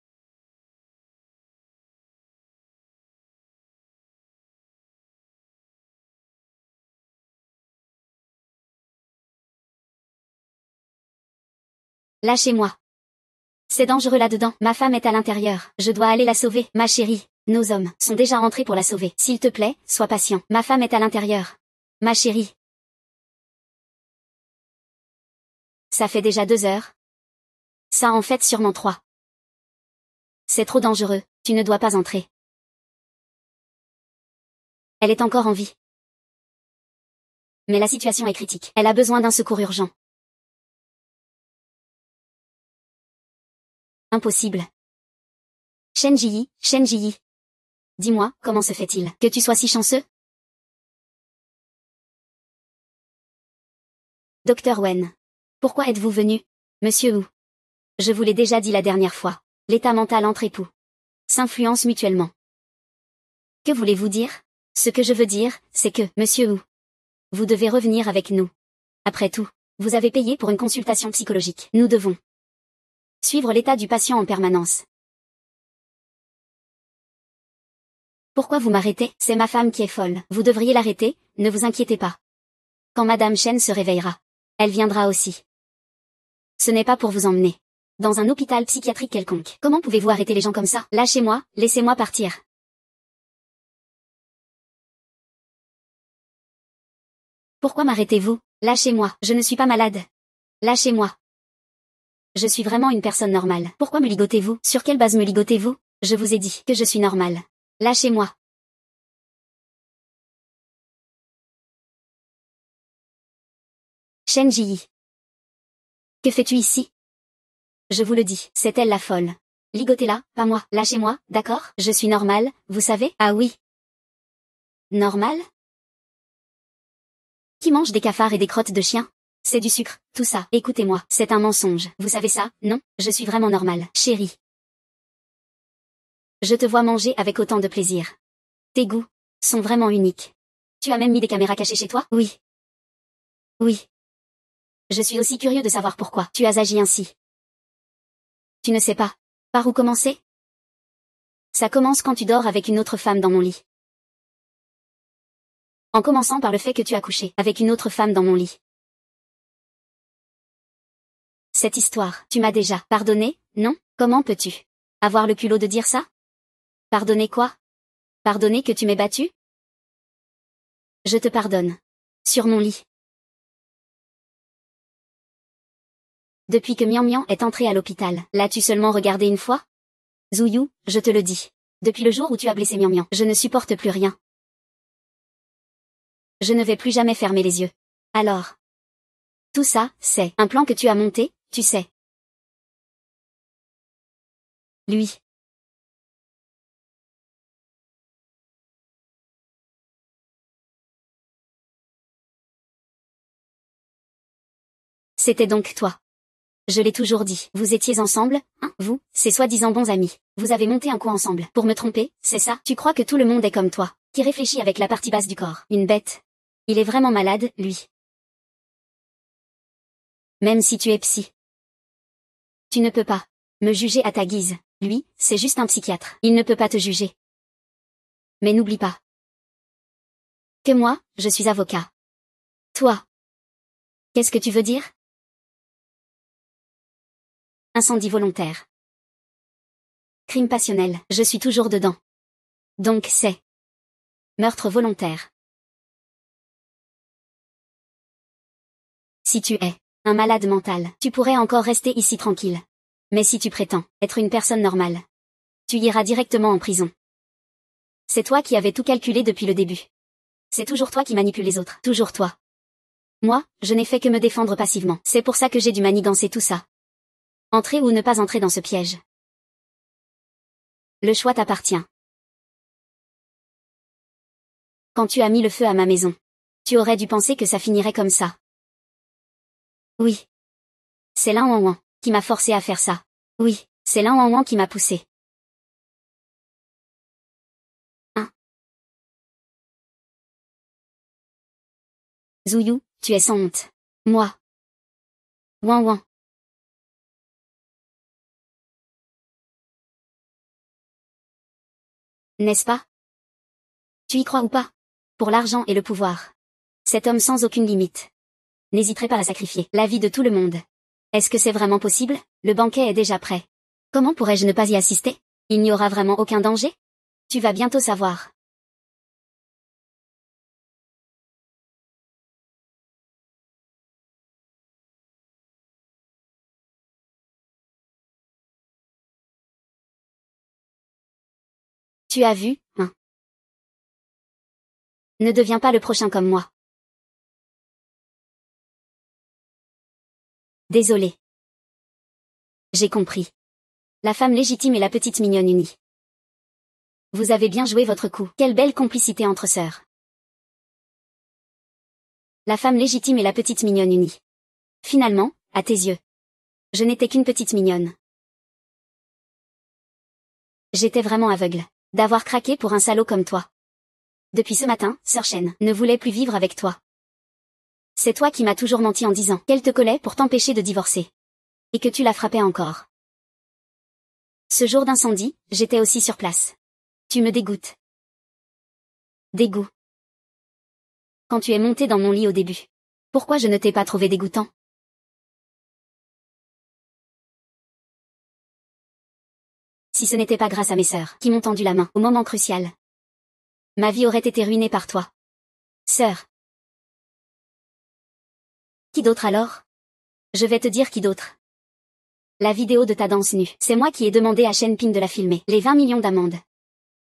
Speaker 1: Lâchez-moi. C'est dangereux là-dedans. Ma femme est à l'intérieur. Je dois aller la sauver, ma chérie. Nos hommes sont déjà rentrés pour la sauver. S'il te plaît, sois patient. Ma femme est à l'intérieur. Ma chérie. Ça fait déjà 2 heures. Ça en fait sûrement 3. C'est trop dangereux. Tu ne dois pas entrer. Elle est encore en vie. Mais la situation est critique. Elle a besoin d'un secours urgent. Impossible. Shen Ji. Dis-moi, comment se fait-il que tu sois si chanceux? Docteur Wen. Pourquoi êtes-vous venu, monsieur Wu? Je vous l'ai déjà dit la dernière fois. L'état mental entre époux s'influence mutuellement. Que voulez-vous dire? Ce que je veux dire, c'est que, monsieur Wu, vous devez revenir avec nous. Après tout, vous avez payé pour une consultation psychologique. Nous devons suivre l'état du patient en permanence. Pourquoi vous m'arrêtez? C'est ma femme qui est folle. Vous devriez l'arrêter, ne vous inquiétez pas. Quand Madame Chen se réveillera, elle viendra aussi. Ce n'est pas pour vous emmener dans un hôpital psychiatrique quelconque. Comment pouvez-vous arrêter les gens comme ça? Lâchez-moi, laissez-moi partir. Pourquoi m'arrêtez-vous? Lâchez-moi, je ne suis pas malade. Lâchez-moi. Je suis vraiment une personne normale. Pourquoi me ligotez-vous? Sur quelle base me ligotez-vous? Je vous ai dit que je suis normale. Lâchez-moi. Shen Ji. Que fais-tu ici? Je vous le dis, c'est elle la folle. Ligotez-la, pas moi. Lâchez-moi, d'accord? Je suis normale, vous savez? Ah oui. Normal? Qui mange des cafards et des crottes de chien? C'est du sucre, tout ça. Écoutez-moi, c'est un mensonge. Vous savez ça, non? Je suis vraiment normale, chérie. Je te vois manger avec autant de plaisir. Tes goûts sont vraiment uniques. Tu as même mis des caméras cachées chez toi? Oui. Oui. Je suis aussi curieux de savoir pourquoi tu as agi ainsi. Tu ne sais pas par où commencer? Ça commence quand tu dors avec une autre femme dans mon lit. En commençant par le fait que tu as couché avec une autre femme dans mon lit. Cette histoire, tu m'as déjà pardonné, non? Comment peux-tu avoir le culot de dire ça? Pardonner quoi? Pardonner que tu m'aies battu? Je te pardonne. Sur mon lit. Depuis que Mian Mian est entré à l'hôpital, l'as-tu seulement regardé une fois? Zouyu, je te le dis. Depuis le jour où tu as blessé Mian Mian, je ne supporte plus rien. Je ne vais plus jamais fermer les yeux. Alors. Tout ça, c'est un plan que tu as monté, tu sais. Lui. C'était donc toi. Je l'ai toujours dit. Vous étiez ensemble, hein, vous, ces soi-disant bons amis. Vous avez monté un coup ensemble. Pour me tromper, c'est ça? Tu crois que tout le monde est comme toi, qui réfléchit avec la partie basse du corps. Une bête. Il est vraiment malade, lui. Même si tu es psy. Tu ne peux pas me juger à ta guise. Lui, c'est juste un psychiatre. Il ne peut pas te juger. Mais n'oublie pas que moi, je suis avocat. Toi. Qu'est-ce que tu veux dire? Incendie volontaire. Crime passionnel, je suis toujours dedans. Donc c'est meurtre volontaire. Si tu es un malade mental, tu pourrais encore rester ici tranquille. Mais si tu prétends être une personne normale, tu iras directement en prison. C'est toi qui avais tout calculé depuis le début. C'est toujours toi qui manipules les autres, toujours toi. Moi, je n'ai fait que me défendre passivement. C'est pour ça que j'ai dû manigancer tout ça. Entrer ou ne pas entrer dans ce piège. Le choix t'appartient. Quand tu as mis le feu à ma maison, tu aurais dû penser que ça finirait comme ça. Oui. C'est Lin Wang qui m'a forcé à faire ça. Oui, c'est Lin Wang qui m'a poussé. Hein? Zouyu, tu es sans honte. Moi. Wang. N'est-ce pas? Tu y crois ou pas? Pour l'argent et le pouvoir. Cet homme sans aucune limite n'hésiterait pas à sacrifier la vie de tout le monde. Est-ce que c'est vraiment possible? Le banquet est déjà prêt. Comment pourrais-je ne pas y assister? Il n'y aura vraiment aucun danger? Tu vas bientôt savoir. Tu as vu, hein? Ne deviens pas le prochain comme moi. Désolé. J'ai compris. La femme légitime et la petite mignonne unie. Vous avez bien joué votre coup. Quelle belle complicité entre sœurs. La femme légitime et la petite mignonne unie. Finalement, à tes yeux. Je n'étais qu'une petite mignonne. J'étais vraiment aveugle. D'avoir craqué pour un salaud comme toi. Depuis ce matin, sœur Chen ne voulait plus vivre avec toi. C'est toi qui m'as toujours menti en disant qu'elle te collait pour t'empêcher de divorcer. Et que tu la frappais encore. Ce jour d'incendie, j'étais aussi sur place. Tu me dégoûtes. Dégoût. Quand tu es monté dans mon lit au début. Pourquoi je ne t'ai pas trouvé dégoûtant? Si ce n'était pas grâce à mes sœurs, qui m'ont tendu la main au moment crucial. Ma vie aurait été ruinée par toi. Sœur. Qui d'autre alors? Je vais te dire qui d'autre. La vidéo de ta danse nue. C'est moi qui ai demandé à Shen Ping de la filmer. Les 20 millions d'amendes.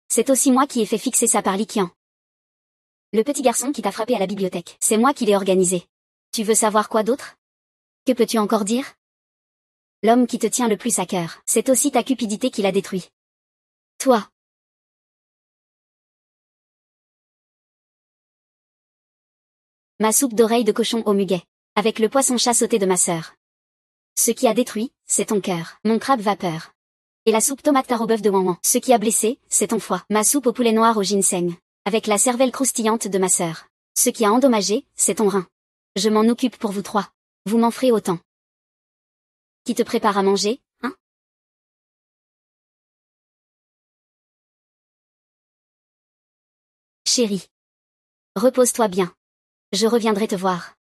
Speaker 1: C'est aussi moi qui ai fait fixer ça par Li Qian. Le petit garçon qui t'a frappé à la bibliothèque. C'est moi qui l'ai organisé. Tu veux savoir quoi d'autre? Que peux-tu encore dire? L'homme qui te tient le plus à cœur. C'est aussi ta cupidité qui l'a détruit. Toi. Ma soupe d'oreille de cochon au muguet. Avec le poisson-chat sauté de ma sœur. Ce qui a détruit, c'est ton cœur. Mon crabe vapeur. Et la soupe tomate taro bœuf de Wan Wan. Ce qui a blessé, c'est ton foie. Ma soupe au poulet noir au ginseng. Avec la cervelle croustillante de ma sœur. Ce qui a endommagé, c'est ton rein. Je m'en occupe pour vous trois. Vous m'en ferez autant. Qui te prépare à manger, hein? Chérie. Repose-toi bien. Je reviendrai te voir.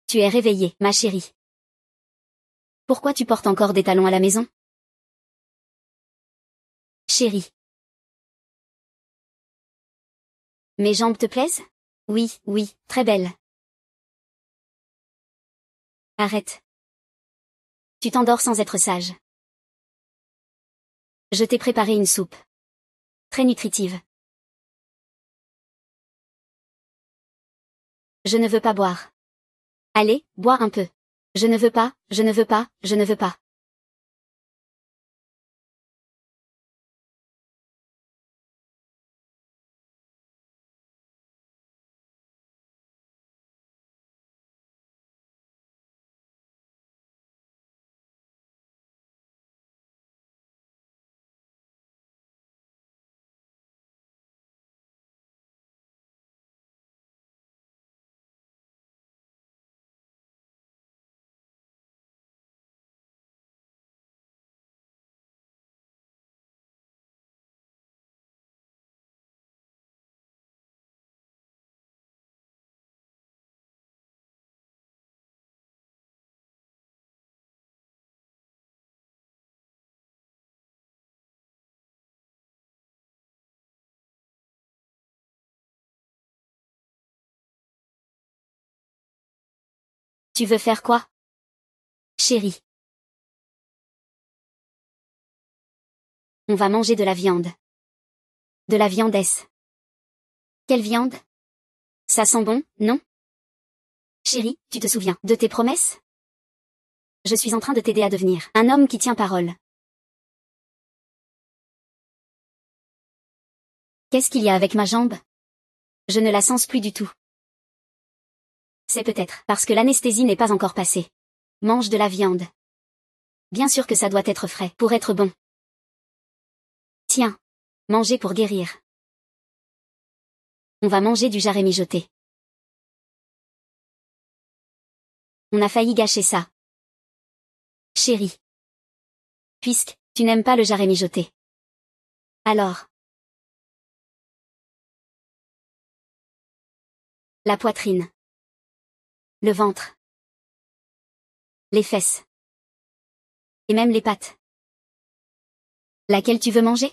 Speaker 1: Tu es réveillée, ma chérie. Pourquoi tu portes encore des talons à la maison? Chérie. Mes jambes te plaisent? Oui, oui, très belle. Arrête. Tu t'endors sans être sage. Je t'ai préparé une soupe. Très nutritive. Je ne veux pas boire. Allez, bois un peu. Je ne veux pas, je ne veux pas, je ne veux pas. Tu veux faire quoi? Chérie. On va manger de la viande. De la viandesse. Quelle viande? Ça sent bon, non? Chérie, tu te souviens de tes promesses? Je suis en train de t'aider à devenir un homme qui tient parole. Qu'est-ce qu'il y a avec ma jambe? Je ne la sens plus du tout. C'est peut-être parce que l'anesthésie n'est pas encore passée. Mange de la viande. Bien sûr que ça doit être frais pour être bon. Tiens. Manger pour guérir. On va manger du jarret mijoté. On a failli gâcher ça. Chérie. Puisque tu n'aimes pas le jarret mijoté. Alors. La poitrine. Le ventre. Les fesses. Et même les pattes. Laquelle tu veux manger?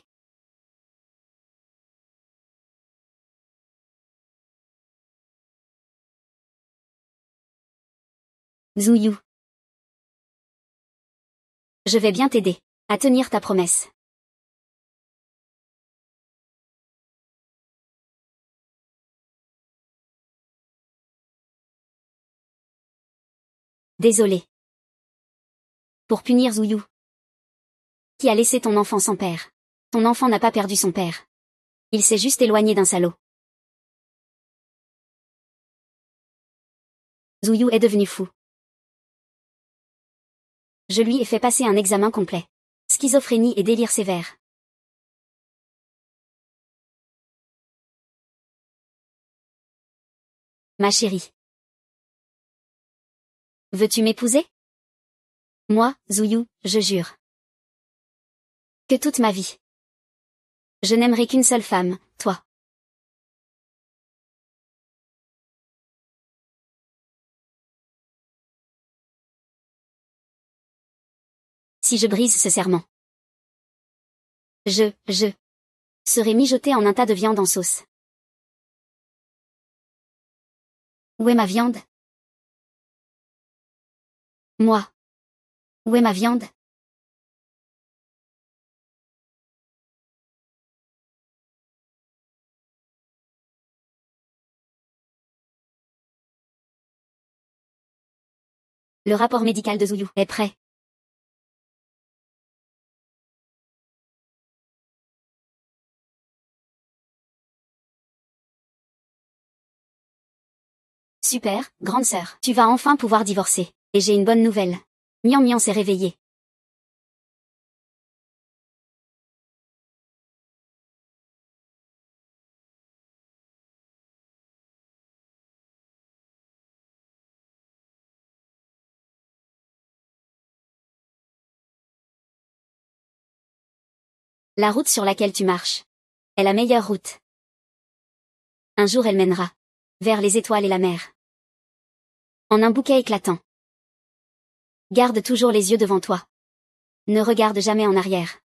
Speaker 1: Zouyou. Je vais bien t'aider à tenir ta promesse. Désolé. Pour punir Zouyou. Qui a laissé ton enfant sans père. Ton enfant n'a pas perdu son père. Il s'est juste éloigné d'un salaud. Zouyou est devenu fou. Je lui ai fait passer un examen complet. Schizophrénie et délire sévère. Ma chérie. Veux-tu m'épouser? Moi, Zouyou, je jure. Que toute ma vie. Je n'aimerai qu'une seule femme, toi. Si je brise ce serment. Je serai mijoté en un tas de viande en sauce. Où est ma viande? Moi. Où est ma viande? Le rapport médical de Zouyou est prêt. Super, grande sœur. Tu vas enfin pouvoir divorcer. Et j'ai une bonne nouvelle. Mian Mian s'est réveillé. La route sur laquelle tu marches est la meilleure route. Un jour elle mènera vers les étoiles et la mer. En un bouquet éclatant. Garde toujours les yeux devant toi. Ne regarde jamais en arrière.